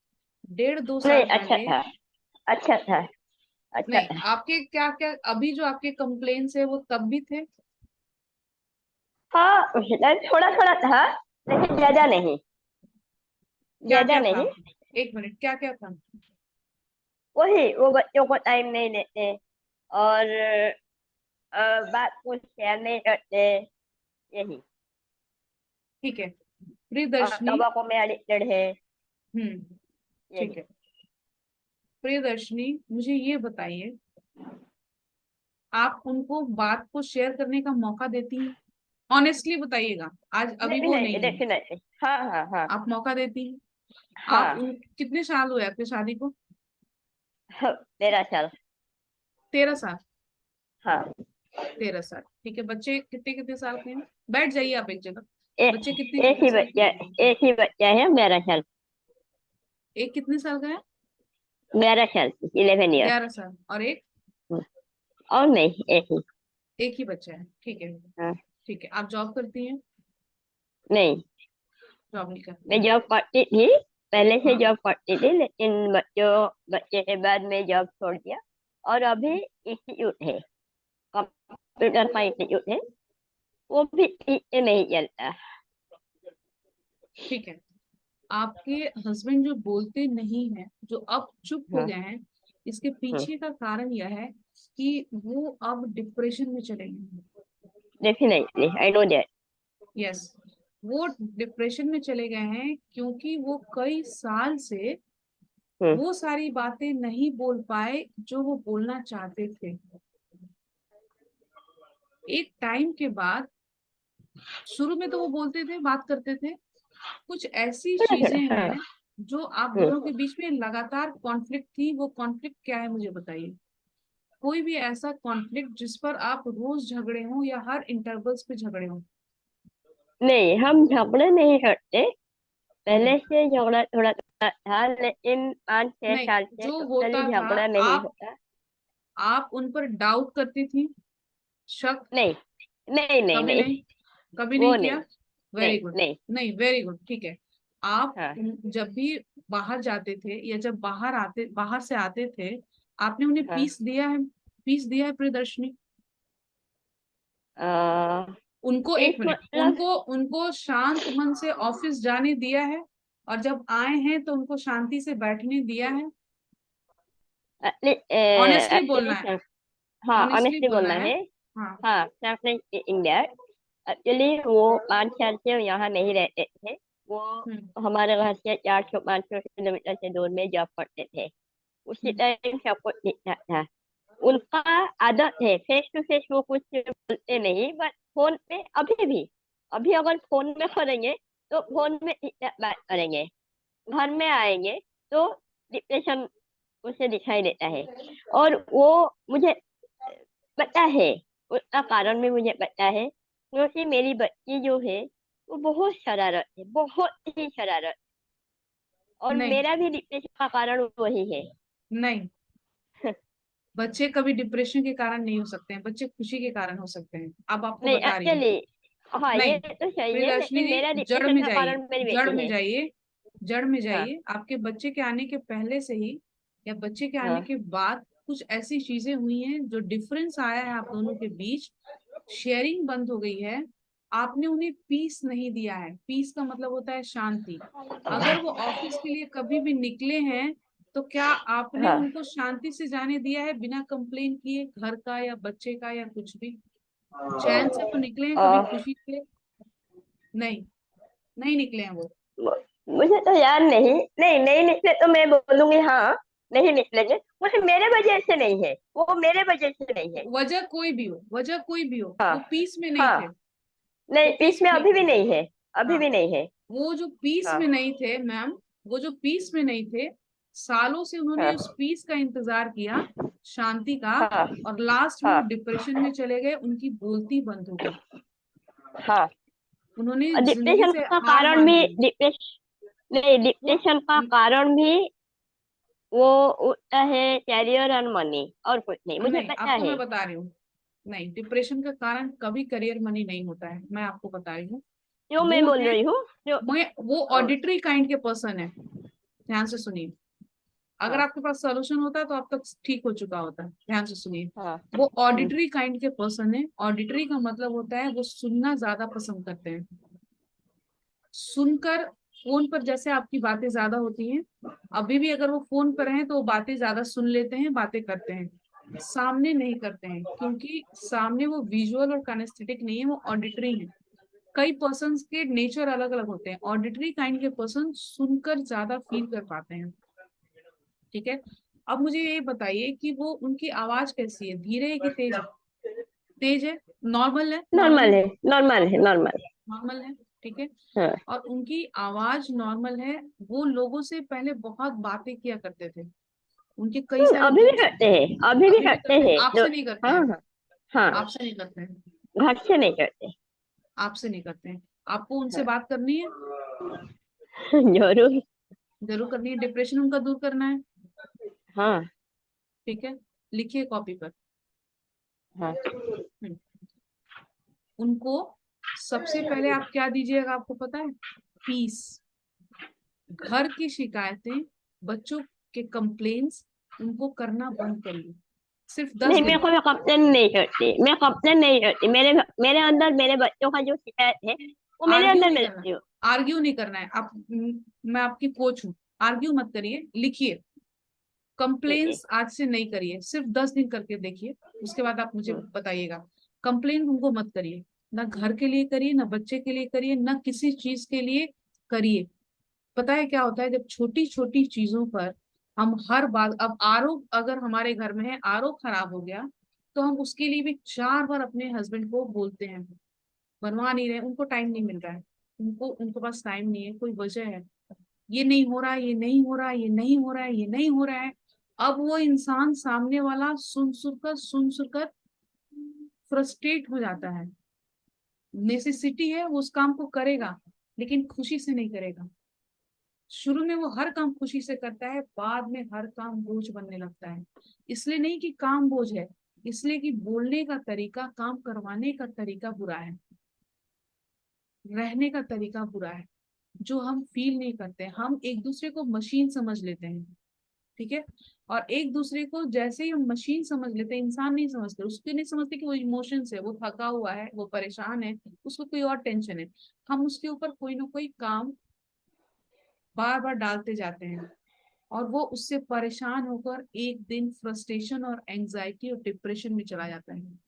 1.5 2 साल नहीं, अच्छा पहले। था, अच्छा था, अच्छा नहीं, था। आपके क्या क्या अभी जो आपके कंप्लेन्स है वो तब भी थे? हाँ, थोड़ा थोड़ा था, लेकिन ज्यादा नहीं, क्या ज्यादा क्या था? नहीं। 1 मिनट, क्या क्या था? वही, वो बच्चों को टाइम नहीं देते, और बात को शेयर नहीं करते, यही। ठीक है और प्रियदर्शनी। तंबाकू में एडिक्टेड है, हम्म, ठीक यही। है प्रियदर्शनी, मुझे ये बताइए, आप उनको बात को शेयर करने का मौका देती हैं? ऑनेस्टली बताइएगा, आज अभी नहीं वो नहीं, नहीं है, डेफिनेटली, हाँ हाँ हाँ। आप मौका देती हैं? आप हाँ, कितने साल हुए आपकी शादी को? 13 साल। 13 साल। हाँ। 13 साल, ठीक है। बच्चे कितने कितने साल के हैं? बैठ जाइए आप एक जगह। एक बच्चे कितने एक कितने ही साल के बच्चा हैं? एक ही बच्चा है, 11 साल। एक कितने साल का है? 11 साल, 11 ईयर। 11 साल। और एक? और नहीं, एक ही। एक ही बच्चा है, ठीक है। हाँ। ठीक है, आप जॉब करती हैं? नहीं, जॉब नहीं करती मैं हैं। जॉब करती थी, पहले से हाँ, जॉब करती थी, लेकिन बच्चे के बाद में जॉब छोड़ दिया। और अभी इंस्टीट्यूट है, कंप्यूटर का इंस्टीट्यूट है, वो भी ठीक से नहीं चलता। ठीक है। आपके हस्बैंड जो बोलते नहीं हैं, जो अब चुप हो हाँ। गए हैं, इसके पीछे का कारण यह है कि वो अब डिप्रेशन में चले गए हैं। Definitely, I know that. Yes, वो डिप्रेशन में चले गए हैं क्योंकि वो कई साल से वो सारी बातें नहीं बोल पाए जो वो बोलना चाहते थे। एक टाइम के बाद, शुरू में तो वो बोलते थे, बात करते थे। कुछ ऐसी थोड़ा चीजें थोड़ा, हाँ। हैं जो आप दोनों के बीच में लगातार कॉन्फ्लिक्ट थी। वो कॉन्फ्लिक्ट क्या है मुझे बताइए। कोई भी ऐसा कॉन्फ्लिक्ट जिस पर आप रोज झगड़े हों या हर इंटरवल्स पे झगड़े हों। नहीं, हम झगड़े नहीं करते। हम्म, पहले से झगड़ा थोड़ा थोड़ा था, लेकिन 5-6 नहीं, साल से जो टोटली होता था, झगड़ा नहीं आप होता। आप उन पर डाउट करती थी, शक? नहीं, नहीं, नहीं, कभी नहीं? नहीं। कभी वो नहीं नहीं। किया? वेरी नहीं, गुड। नहीं। नहीं, वेरी गुड, ठीक है। आप हाँ। जब भी बाहर जाते थे या जब बाहर से आते थे, आपने उन्हें हाँ। पीस दिया है? पीस दिया है प्रियदर्शनी? आ, उनको, एक इस मिनट, मतलब उनको शांत मन से ऑफिस जाने दिया है? और जब आए हैं तो उनको शांति से बैठने दिया है? ऑनेस्टली बोलना है। एक्चुअली, हाँ, ऑनेस्टली ऑनेस्टली बोलना बोलना है। है। हाँ। हाँ, इंडिया। एक्चुअली वो 5 साल से यहाँ नहीं रहते थे। वो हम्म। हमारे घर से 400-500 किलोमीटर से दूर में जॉब करते थे। उसी हम्म। टाइम सब कुछ ठीक ठाक था। उनका आदत है, फेस टू फेस वो कुछ बोलते नहीं, बट फोन पे अभी भी, अभी अगर फोन में करेंगे तो फोन में ठीक ठाक बात करेंगे। घर में आएंगे तो डिप्रेशन उसे दिखाई देता है। और वो मुझे पता है, उसका कारण भी मुझे पता है, क्योंकि मेरी बच्ची जो है वो बहुत शरारत है, बहुत ही शरारत। और नहीं, मेरा भी डिप्रेशन का कारण वही है। नहीं, बच्चे कभी डिप्रेशन के कारण नहीं हो सकते हैं, बच्चे खुशी के कारण हो सकते हैं। अब आपको नहीं, बता रही हूँ। एक्चुअली, हाँ, ये नहीं, तो सही है, प्रियदर्शनी लेकिन मेरा जी, जड़ डिप्रेशन में का जाइए। कारण मेरी जड़ बेटी में है। जाइए। जड़ में हाँ। जाइए। आपके बच्चे के आने के पहले से ही या बच्चे के आने हाँ। के बाद कुछ ऐसी चीजें हुई हैं जो डिफरेंस आया है आप दोनों के बीच। शेयरिंग बंद हो गई है। आपने उन्हें पीस नहीं दिया है। पीस का मतलब होता है शांति। अगर वो ऑफिस के लिए कभी भी निकले हैं तो क्या आपने हाँ। उनको शांति से जाने दिया है, बिना कंप्लेन किए, घर का या बच्चे का या कुछ भी? चैन से तो निकले हैं कभी, और खुशी से? नहीं, नहीं निकले हैं वो। मुझे तो याद नहीं, नहीं, नहीं निकले तो मैं बोलूंगी हाँ, नहीं निकलेंगे। मुझे मेरे वजह से नहीं है, वो मेरे वजह से नहीं है। वजह कोई भी हो, वजह कोई भी हो, हाँ। वो पीस में नहीं थे। हाँ। वो नहीं, पीस इसमें में नहीं अभी भी थे। नहीं है, अभी हाँ, भी नहीं है। वो जो पीस हाँ। में नहीं थे मैम, वो जो पीस में नहीं थे, सालों से उन्होंने हाँ। उस पीस का इंतजार किया, शांति का। हाँ। और लास्ट में वो हाँ। डिप्रेशन में चले गए, उनकी बोलती बंद हो गई। हाँ। उन्होंने और जिंदगी डिप्रेशन से का हार कारण मान भी, ली। नहीं, वो डिप्रेशन का कारण भी वो होता है कैरियर और मनी, और कुछ नहीं, मुझे नहीं, पता आपको है। मैं बता रही हूँ। नहीं, डिप्रेशन का कारण कभी करियर मनी नहीं होता है, मैं आपको बता रही हूँ। जो मैं वो बोल है, रही हूँ, जो वो ऑडिटरी काइंड के पर्सन है। ध्यान से सुनिए। अगर हाँ। आपके पास सोल्यूशन होता तो अब तक ठीक हो चुका होता। ध्यान से सुनिए। हाँ। वो ऑडिटरी काइंड के पर्सन है। ऑडिटरी का मतलब होता है वो सुनना ज्यादा पसंद करते हैं। सुनकर, फोन पर जैसे आपकी बातें ज्यादा होती हैं, अभी भी अगर वो फोन पर हैं तो वो बातें ज्यादा सुन लेते हैं, बातें करते हैं, सामने नहीं करते हैं, क्योंकि सामने वो विजुअल और काइनेस्थेटिक नहीं है, वो ऑडिटरी है। कई पर्सन के नेचर अलग अलग होते हैं। ऑडिटरी काइंड के पर्सन सुनकर ज्यादा फील कर पाते हैं। ठीक है। अब मुझे ये बताइए कि वो, उनकी आवाज कैसी है, धीरे है कि तेज है? तेज है? नॉर्मल है? नॉर्मल नॉर्मल है? है, नॉर्मल है, नॉर्मल। नॉर्मल है, ठीक है। हाँ। और उनकी आवाज नॉर्मल है। वो लोगों से पहले बहुत बातें किया करते थे। उनके कई सारे अभी भी दोस्त करते हैं। हैं, अभी भी अभी भी करते करते हैं, हैं आपसे नहीं करते हाँ, हैं? हाँ। हाँ, आपसे नहीं करते हैं? घर से नहीं करते। आपसे नहीं करते हैं। आपको उनसे हाँ। बात करनी है? जरूर। जरूर करनी है। डिप्रेशन उनका दूर करना है। हाँ। ठीक है, लिखिए कॉपी पर। हाँ। हम्म, उनको सबसे पहले आप क्या दीजिएगा, आपको पता है? पीस। घर की शिकायतें, बच्चों के कंप्लेन्स, उनको करना बंद करिए। सिर्फ 10 नहीं, दिन मैं कोई कंप्लेन नहीं करती, मैं कंप्लेन नहीं करती। मेरे अंदर मेरे बच्चों का जो शिकायत है वो मेरे आर्ग्यू अंदर नहीं में करना। रखती हूँ। आर्ग्यू नहीं करना है आप। मैं आपकी कोच हूँ। आर्ग्यू मत करिए, लिखिए। ठीक है। कंप्लेन्स आज से नहीं करिए, सिर्फ 10 दिन करके देखिए। उसके बाद आप मुझे बताइएगा। कंप्लेन उनको मत करिए, ना घर के लिए करिए, ना बच्चे के लिए करिए, ना किसी चीज के लिए करिए। पता है क्या होता है, जब छोटी छोटी चीजों पर हम हर बात, अब आरओ अगर हमारे घर में है, आरओ खराब हो गया, तो हम उसके लिए भी 4 बार अपने हस्बैंड को बोलते हैं। बनवा नहीं रहे, उनको टाइम नहीं मिल रहा है। उनके पास टाइम नहीं है, कोई वजह है। ये नहीं हो रहा है, ये नहीं हो रहा है, ये नहीं हो रहा है, ये नहीं हो रहा है। अब वो इंसान सामने वाला सुन सुन कर फ्रस्ट्रेट हो जाता है। नेसेसिटी है, वो उस काम को करेगा, लेकिन खुशी से नहीं करेगा। शुरू में वो हर काम खुशी से करता है, बाद में हर काम बोझ बनने लगता है। इसलिए नहीं कि काम बोझ है, इसलिए कि बोलने का तरीका, काम करवाने का तरीका बुरा है, रहने का तरीका बुरा है। जो हम फील नहीं करते, हम एक दूसरे को मशीन समझ लेते हैं। ठीक है, और एक दूसरे को जैसे ही हम मशीन समझ लेते हैं, इंसान नहीं समझते, उसके नहीं समझते कि वो इमोशंस है, वो थका हुआ है, वो परेशान है, उसको कोई और टेंशन है। हम उसके ऊपर कोई ना कोई काम बार बार डालते जाते हैं, और वो उससे परेशान होकर एक दिन फ्रस्ट्रेशन और एंजाइटी और डिप्रेशन में चला जाता है।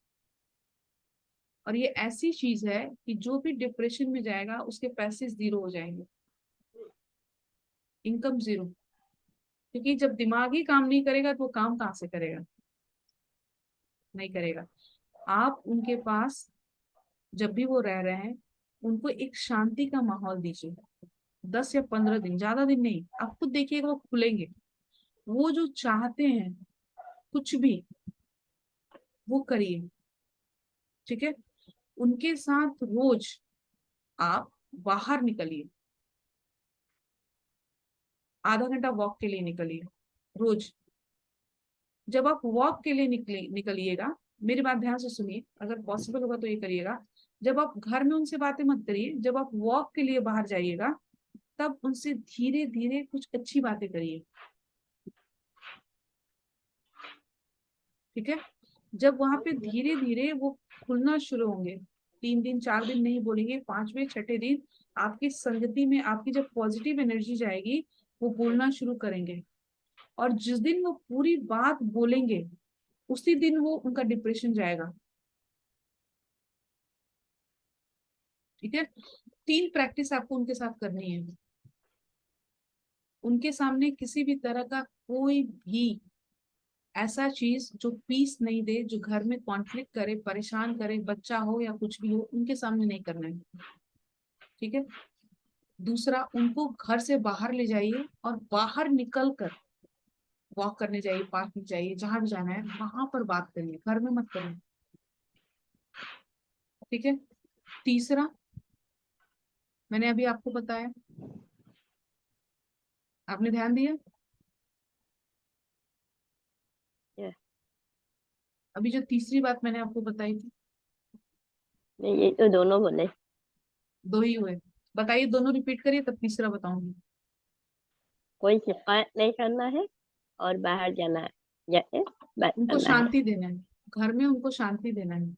और ये ऐसी चीज है कि जो भी डिप्रेशन में जाएगा उसके पैसे जीरो हो जाएंगे, इनकम जीरो। क्योंकि जब दिमाग ही काम नहीं करेगा तो वो काम कहाँ से करेगा? नहीं करेगा। आप उनके पास जब भी वो रह रहे हैं, उनको एक शांति का माहौल दीजिए। 10 या 15 दिन, ज्यादा दिन नहीं। आप खुद देखिएगा वो खुलेंगे। वो जो चाहते हैं कुछ भी, वो करिए। ठीक है, उनके साथ रोज आप बाहर निकलिए, आधा घंटा वॉक के लिए निकलिए रोज। जब आप वॉक के लिए निकलिएगा, मेरी बात ध्यान से सुनिए, अगर पॉसिबल होगा तो ये करिएगा। जब आप घर में उनसे बातें मत करिए, जब आप वॉक के लिए बाहर जाइएगा, तब उनसे धीरे धीरे कुछ अच्छी बातें करिए। ठीक है, जब वहां पे धीरे धीरे वो खुलना शुरू होंगे, 3 दिन 4 दिन नहीं बोलेंगे, 5वें 6ठे दिन आपकी संगति में आपकी जब पॉजिटिव एनर्जी जाएगी, वो बोलना शुरू करेंगे। और जिस दिन वो पूरी बात बोलेंगे, उसी दिन वो उनका डिप्रेशन जाएगा। ठीक है, 3 प्रैक्टिस आपको उनके साथ करनी है। उनके सामने किसी भी तरह का कोई भी ऐसा चीज जो पीस नहीं दे, जो घर में कॉन्फ्लिक्ट करे, परेशान करे, बच्चा हो या कुछ भी हो, उनके सामने नहीं करना है। ठीक है, दूसरा, उनको घर से बाहर ले जाइए और बाहर निकल कर वॉक करने जाइए, पार्क में जाइए, जहां भी जाना है वहां पर बात करिए, घर में मत करिए। ठीक है, तीसरा, मैंने अभी आपको बताया, आपने ध्यान दिया? Yes। अभी जो तीसरी बात मैंने आपको बताई थी, नहीं, ये तो दोनों बोले। 2 ही हुए। बताइए, दोनों रिपीट करिए, तब तीसरा बताऊंगी। कोई शिकायत नहीं करना है और बाहर जाना है, जैसे बात उनको करना है। शांति देना है, घर में उनको शांति देना है,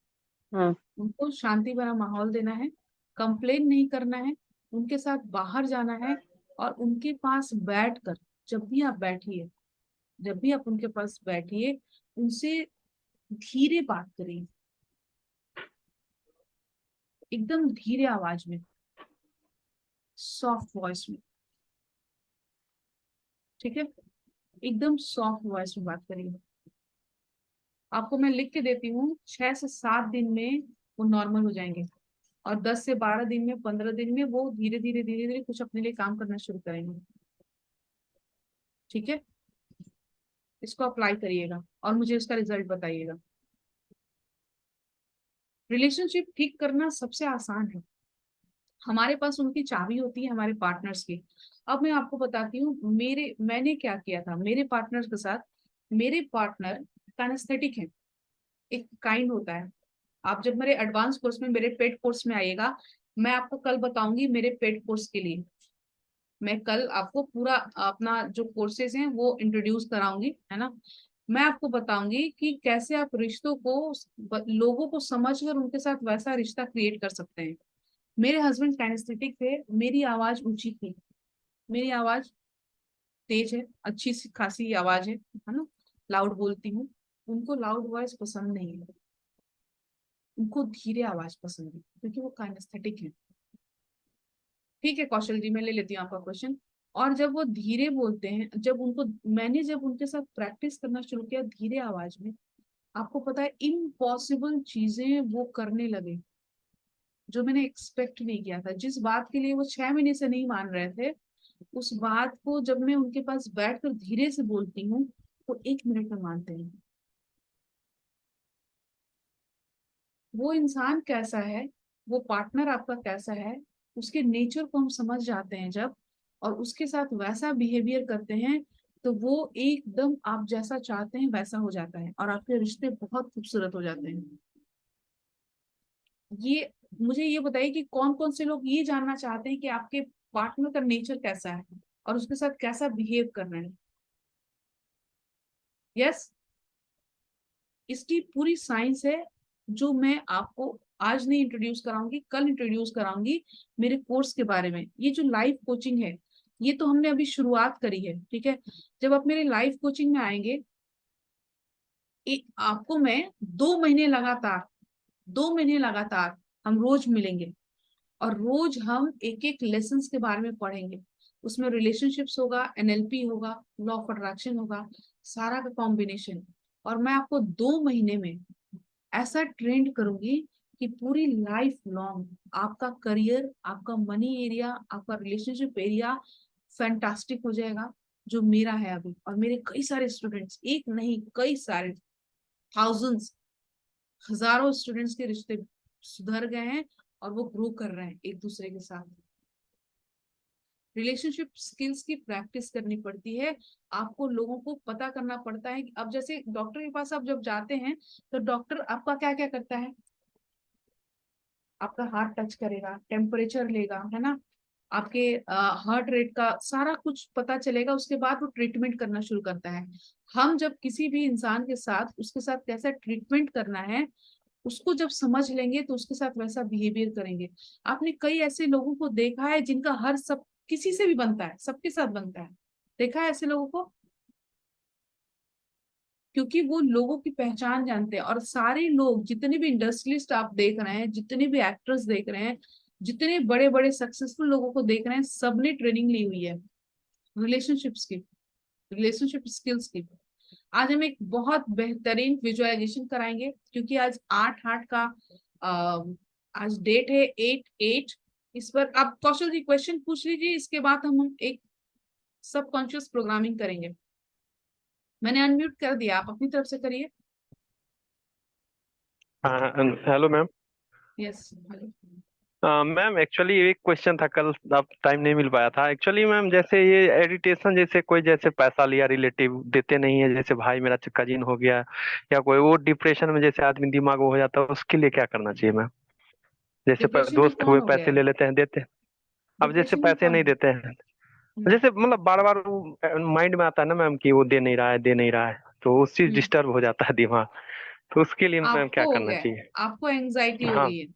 हाँ। उनको शांति भरा माहौल देना है, कंप्लेन नहीं करना है, उनके साथ बाहर जाना है, और उनके पास बैठकर, जब भी आप बैठिए, जब भी आप उनके पास बैठिए, उनसे धीरे बात करिए, एकदम धीरे आवाज में, सॉफ्ट वॉइस में। ठीक है, एकदम सॉफ्ट वॉइस में बात करिए। आपको मैं लिख के देती हूँ, 6 से 7 दिन में वो नॉर्मल हो जाएंगे, और 10 से 12 दिन में, 15 दिन में वो धीरे धीरे धीरे धीरे कुछ अपने लिए काम करना शुरू करेंगे। ठीक है, इसको अप्लाई करिएगा और मुझे उसका रिजल्ट बताइएगा। रिलेशनशिप ठीक करना सबसे आसान है। हमारे पास उनकी चाबी होती है हमारे पार्टनर्स की। अब मैं आपको बताती हूँ मैंने क्या किया था मेरे पार्टनर के साथ। मेरे पार्टनर काइनेस्थेटिक है, एक काइंड होता है। आप जब मेरे एडवांस कोर्स में, मेरे पेड कोर्स में आइएगा, मैं आपको कल बताऊंगी मेरे पेड कोर्स के लिए। मैं कल आपको पूरा अपना जो कोर्सेज हैं वो इंट्रोड्यूस कराऊंगी, है ना। मैं आपको बताऊंगी कि कैसे आप रिश्तों को, लोगों को समझकर उनके साथ वैसा रिश्ता क्रिएट कर सकते हैं। मेरे हस्बैंड काइनेस्थेटिक थे, मेरी आवाज ऊंची थी, मेरी आवाज तेज है, अच्छी सी खासी आवाज है ना, लाउड बोलती हूँ। उनको लाउड वॉइस पसंद नहीं है, उनको धीरे आवाज पसंद है, क्योंकि वो काइनेस्थेटिक है। ठीक है कौशल जी, मैं ले लेती हूँ आपका क्वेश्चन। और जब वो धीरे बोलते हैं, जब उनके साथ प्रैक्टिस करना शुरू किया धीरे आवाज में, आपको पता है इम्पॉसिबल चीजें वो करने लगे, जो मैंने एक्सपेक्ट नहीं किया था। जिस बात के लिए वो 6 महीने से नहीं मान रहे थे, उस बात को जब मैं उनके पास बैठकर धीरे से बोलती हूँ तो 1 मिनट में मानते हैं। वो इंसान कैसा है, वो पार्टनर आपका कैसा है, उसके नेचर को हम समझ जाते हैं जब, और उसके साथ वैसा बिहेवियर करते हैं, तो वो एकदम आप जैसा चाहते हैं वैसा हो जाता है, और आपके रिश्ते बहुत खूबसूरत हो जाते हैं। ये मुझे ये बताइए कि कौन कौन से लोग ये जानना चाहते हैं कि आपके पार्टनर का नेचर कैसा है और उसके साथ कैसा बिहेव करना है। यस, इसकी पूरी साइंस है, जो मैं आपको आज नहीं इंट्रोड्यूस कराऊंगी, कल इंट्रोड्यूस कराऊंगी मेरे कोर्स के बारे में। ये जो लाइफ कोचिंग है, ये तो हमने अभी शुरुआत करी है, ठीक है। जब आप मेरे लाइफ कोचिंग में आएंगे, आपको मैं 2 महीने लगातार हम रोज मिलेंगे, और रोज हम एक एक लेसन्स के बारे में पढ़ेंगे। उसमें रिलेशनशिप्स होगा, एनएलपी होगा, लॉ ऑफ अट्रैक्शन होगा, सारा का कॉम्बिनेशन। और मैं आपको 2 महीने में ऐसा ट्रेंड करूंगी कि पूरी लाइफ लॉन्ग आपका करियर, आपका मनी एरिया, आपका रिलेशनशिप एरिया फैंटास्टिक हो जाएगा, जो मेरा है अभी। और मेरे कई सारे स्टूडेंट्स, एक नहीं कई सारे, थाउजेंड्स, हजारों स्टूडेंट्स के रिश्ते सुधर गए हैं, और वो ग्रो कर रहे हैं एक दूसरे के साथ। रिलेशनशिप स्किल्स की प्रैक्टिस करनी पड़ती है, आपको लोगों को पता करना पड़ता है। अब जैसे डॉक्टर के पास आप जब जाते हैं, तो डॉक्टर आपका क्या क्या करता है, आपका हार्ट टच करेगा, टेम्परेचर लेगा, है ना, आपके हार्ट रेट का सारा कुछ पता चलेगा, उसके बाद वो ट्रीटमेंट करना शुरू करता है। हम जब किसी भी इंसान के साथ, उसके साथ कैसा ट्रीटमेंट करना है, उसको जब समझ लेंगे तो उसके साथ वैसा बिहेवियर करेंगे। आपने कई ऐसे लोगों को देखा है जिनका हर सब किसी से भी बनता है, सबके साथ बनता है, देखा है ऐसे लोगों को, क्योंकि वो लोगों की पहचान जानते हैं। और सारे लोग, जितने भी इंडस्ट्रियलिस्ट आप देख रहे हैं, जितने भी एक्टर्स देख रहे हैं, जितने बड़े बड़े सक्सेसफुल लोगों को देख रहे हैं, सबने ट्रेनिंग ली हुई है रिलेशनशिप्स की, रिलेशनशिप स्किल्स की। आज हम एक बहुत बेहतरीन विजुअलाइजेशन कराएंगे, क्योंकि आज 8/8 का अ, आज डेट है 8/8। इस पर आप कौशल जी क्वेश्चन पूछ लीजिए, इसके बाद हम एक सबकॉन्शियस प्रोग्रामिंग करेंगे। मैंने अनम्यूट कर दिया, आप अपनी तरफ से करिए। Hello ma'am. Yes. Ma'am actually एक क्वेश्चन था, कल आप टाइम नहीं मिल पाया था एक्चुअली मैम। जैसे ये एडिटेशन, जैसे कोई जैसे पैसा लिया, रिलेटिव देते नहीं है, जैसे भाई मेरा कजिन हो गया या कोई, वो डिप्रेशन में जैसे आदमी दिमाग वो हो जाता है, उसके लिए क्या करना चाहिए मैम? जैसे डिप्रेशन में दोस्त कौन हुए हो गया पैसे है? ले लेते हैं, देते हैं। अब जैसे डिप्रेशन में पैसे कौन नहीं है? देते हैं, जैसे मतलब बार बार माइंड में आता है ना मैम कि वो दे नहीं रहा है, दे नहीं रहा है, तो उस चीज हम्म। डिस्टर्ब हो जाता है दिमाग। तो उसके लिए मैम क्या आपको हो करना गया है, चाहिए? आपको एंजाइटी हो हाँ। गई है।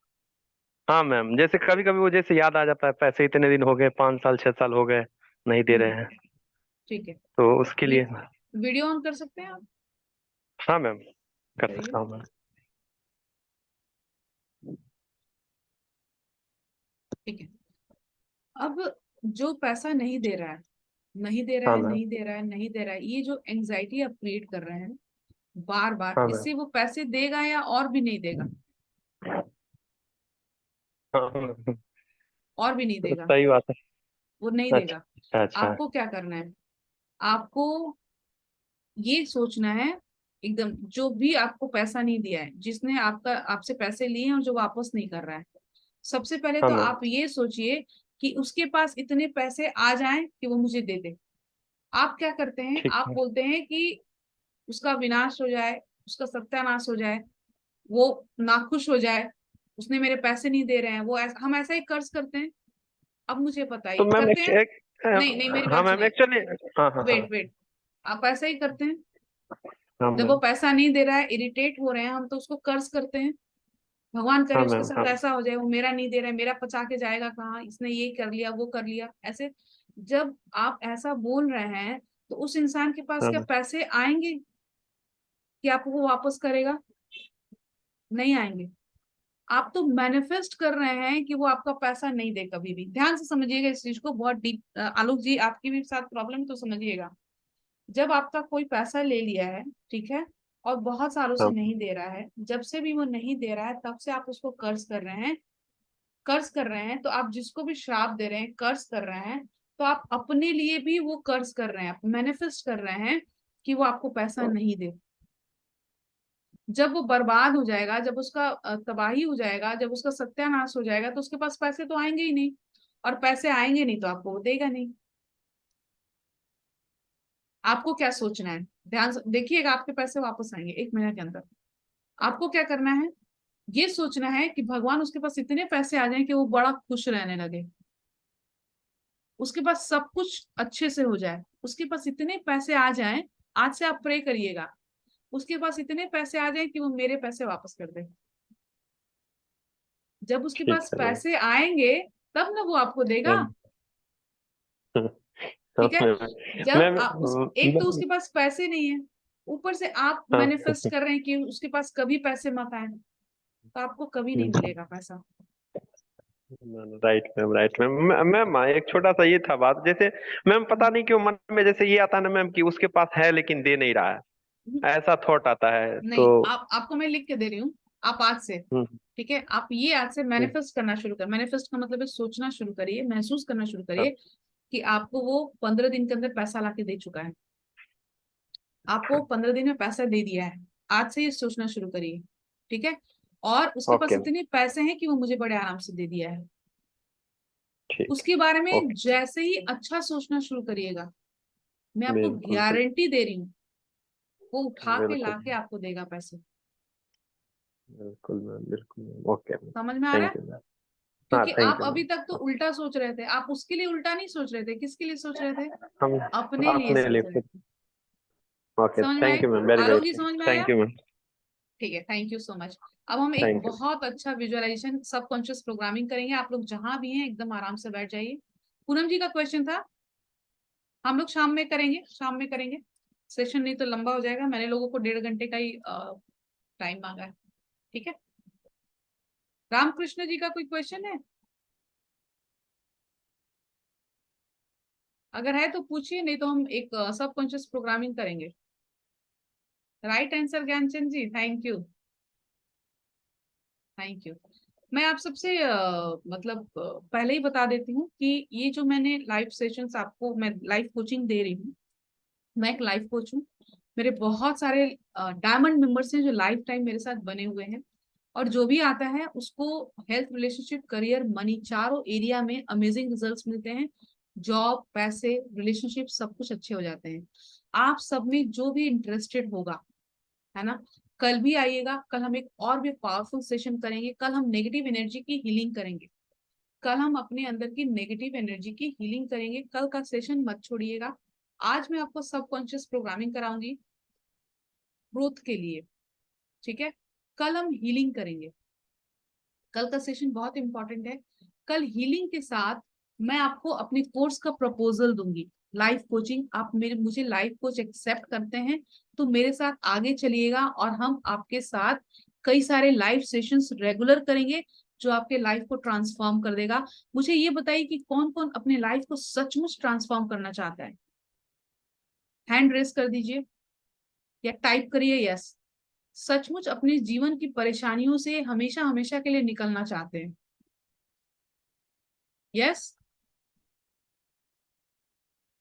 हाँ मैम, जैसे कभी कभी वो जैसे याद आ जाता है, पैसे इतने दिन हो गए, 5 साल 6 साल हो गए, नहीं दे रहे हम्म। हैं, ठीक है। तो उसके ये लिए। वीडियो ऑन कर सकते हैं आप? हाँ मैम, कर करिए। सकता हूँ मैम। ठीक है। अब जो पैसा नहीं दे रहा है, नहीं दे रहा हाँ है, मैम। नहीं दे रहा है, नहीं दे रहा है, ये जो एंजाइटी आप क्रिएट कर रहे हैं बार बार, हाँ मैम। इससे वो पैसे देगा या और भी नहीं देगा? हाँ मैम। और भी नहीं तो देगा, सही बात है। वो नहीं अच्छा। देगा। अच्छा। आपको क्या करना है, आपको ये सोचना है एकदम, जो भी आपको पैसा नहीं दिया है, जिसने आपसे पैसे लिए हैं और जो वापस नहीं कर रहा है, सबसे पहले हाँ तो मैम। आप ये सोचिए कि उसके पास इतने पैसे आ जाएं कि वो मुझे दे दे। आप क्या करते हैं, ठीक आप है। बोलते हैं कि उसका विनाश हो जाए, उसका सत्यानाश हो जाए, वो नाखुश हो जाए, उसने मेरे पैसे नहीं दे रहे हैं, हम ऐसा ही कर्ज करते हैं। अब मुझे बताइए, तो मैम करते हैं? एक नहीं नहीं, मेरी हाँ बात मैम सुनिए। एक्चुअली, हाँ हाँ हाँ वेट वेट, आप ऐसा ही करते हैं। हाँ जब वो मैम। पैसा नहीं दे रहा है, इरिटेट हो रहे हैं हम, तो उसको कर्ज करते हैं। भगवान करे हाँ उसके मैम। साथ हाँ ऐसा हो जाए, वो मेरा नहीं दे रहा है, मेरा पचा के जाएगा कहाँ, इसने ये कर लिया वो कर लिया, ऐसे। जब आप ऐसा बोल रहे हैं, तो उस इंसान के पास हाँ क्या मैम। पैसे आएंगे कि आपको वो वापस करेगा? नहीं आएंगे। आप तो मैनिफेस्ट कर रहे हैं कि वो आपका पैसा नहीं दे कभी भी। ध्यान से समझिएगा इस चीज को, बहुत डीप। आलोक जी, आपकी भी साथ प्रॉब्लम तो समझिएगा। जब आपका कोई पैसा ले लिया है, ठीक है, और बहुत सालों से हाँ नहीं दे रहा है, जब से भी वो नहीं दे रहा है तब से आप उसको कर्ज कर रहे हैं। कर्ज कर रहे हैं तो आप जिसको भी श्राप दे रहे हैं, कर्ज कर रहे हैं, तो आप अपने लिए भी वो कर्ज कर रहे हैं, आप मैनिफेस्ट कर रहे हैं कि वो आपको पैसा नहीं दे। जब वो बर्बाद हो जाएगा, जब उसका तबाही हो जाएगा, जब उसका सत्यानाश हो जाएगा, तो उसके पास पैसे तो आएंगे ही नहीं। और पैसे आएंगे नहीं तो आपको वो देगा नहीं। आपको क्या सोचना है, ध्यान से देखिएगा, आपके पैसे वापस आएंगे 1 महीने के अंदर। आपको क्या करना है, ये सोचना है कि भगवान उसके पास इतने पैसे आ जाएं कि वो बड़ा खुश रहने लगे, उसके पास सब कुछ अच्छे से हो जाए, उसके पास इतने पैसे आ जाएं। आज से आप प्रे करिएगा, उसके पास इतने पैसे आ जाएं कि वो मेरे पैसे वापस कर दे। जब उसके ठीक पास है मैम। पैसे आएंगे, तब ना वो आपको देगा। हाँ हाँ ठीक है। मैम। जब मैम एक तो उसके पास पैसे नहीं है, ऊपर से आप हाँ मैनिफेस्ट कर रहे हैं कि उसके पास कभी पैसे मत आए, तो आपको कभी नहीं मिलेगा पैसा। Right ma'am, right ma'am. Ma'am एक छोटा सा ये था बात, जैसे मैम पता नहीं क्यों मन में जैसे ये आता है ना मैम कि उसके पास है लेकिन दे नहीं रहा है, ऐसा थॉट आता है तो। नहीं, आपको मैं लिख के दे रही हूँ। आप आज से, हम्म, ठीक है, आप ये आज से हम्म, मैनिफेस्ट करना शुरू कर। मैनिफेस्ट का मतलब है सोचना शुरू करिए, महसूस करना शुरू हाँ, करिए कि आपको वो 15 दिन के अंदर पैसा लाके दे चुका है। आपको 15 दिन में पैसा दे दिया है। आज से ये सोचना शुरू करिए, ठीक है। और उसके पास ओके इतने पैसे हैं कि वो मुझे बड़े आराम से दे दिया है। ठीक है। उसके बारे में ओके। जैसे ही अच्छा सोचना शुरू करिएगा, मैं आपको बिल्कुल बिल्कुल। गारंटी दे रही हूँ, वो उठा के बिल्कुल लाके आपको देगा पैसे। बिल्कुल मैम, बिल्कुल मैम। Okay ma'am. समझ में आ रहा है? Thank you ma'am. हाँ क्योंकि थैंक आप यू अभी मैम। तक तो उल्टा सोच रहे थे, आप उसके लिए उल्टा नहीं सोच रहे थे, किसके लिए सोच रहे थे? हम अपने लिए अपने सोच लिए रहे खुद। थे। ओके समझ में थैंक आया? You ma'am, very Alok ji, very समझ में आया? Thank you ma'am. ठीक है, थैंक यू सो मच। अब हम एक थैंक यू। बहुत अच्छा विजुअलाइजेशन सबकॉन्शियस प्रोग्रामिंग करेंगे। आप लोग जहां भी हैं एकदम आराम से बैठ जाइए। पूनम जी का क्वेश्चन था, हम लोग शाम में करेंगे, शाम में करेंगे सेशन, नहीं तो लंबा हो जाएगा। मैंने लोगों को 1.5 घंटे का ही टाइम मांगा है, ठीक है। रामकृष्ण जी का कोई क्वेश्चन है? अगर है तो पूछिए, नहीं तो हम एक सबकॉन्शियस प्रोग्रामिंग करेंगे। Right answer Gyanchand ji, thank you, thank you. मैं आप सबसे मतलब पहले ही बता देती हूँ कि ये जो मैंने लाइव सेशंस आपको, मैं लाइव कोचिंग दे रही हूँ। मैं एक लाइफ कोच हूँ। मेरे बहुत सारे डायमंड मेंबर्स हैं जो लाइफ टाइम मेरे साथ बने हुए हैं। और जो भी आता है उसको हेल्थ, रिलेशनशिप, करियर, मनी, चारों एरिया में अमेजिंग रिजल्ट्स मिलते हैं। जॉब, पैसे, रिलेशनशिप सब कुछ अच्छे हो जाते हैं। आप सब में जो भी इंटरेस्टेड होगा, है ना, कल भी आइएगा। कल हम एक और भी पावरफुल सेशन करेंगे। कल हम नेगेटिव एनर्जी की हीलिंग करेंगे। कल हम अपने अंदर की नेगेटिव एनर्जी की हीलिंग करेंगे। कल का सेशन मत छोड़िएगा। आज मैं आपको सबकॉन्शियस प्रोग्रामिंग कराऊंगी ग्रोथ के लिए, ठीक है। कल हम हीलिंग करेंगे। कल का सेशन बहुत इंपॉर्टेंट है। कल हीलिंग के साथ मैं आपको अपने कोर्स का प्रपोजल दूंगी, लाइफ कोचिंग। आप मेरे मुझे लाइफ कोच एक्सेप्ट करते हैं तो मेरे साथ आगे चलिएगा, और हम आपके साथ कई सारे लाइव सेशंस रेगुलर करेंगे जो आपके लाइफ को ट्रांसफॉर्म कर देगा। मुझे ये बताइए कि कौन कौन अपने लाइफ को सचमुच ट्रांसफॉर्म करना चाहता है? हैंड रेस कर दीजिए या टाइप करिए यस। सचमुच अपने जीवन की परेशानियों से हमेशा हमेशा के लिए निकलना चाहते हैं? यस,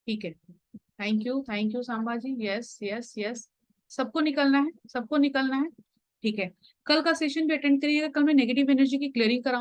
ठीक है। Thank you Samba ji, yes yes yes. सबको निकलना है, सबको निकलना है। ठीक है, कल का सेशन भी अटेंड करिएगा। कल मैं नेगेटिव एनर्जी की क्लियरिंग कराऊंगी।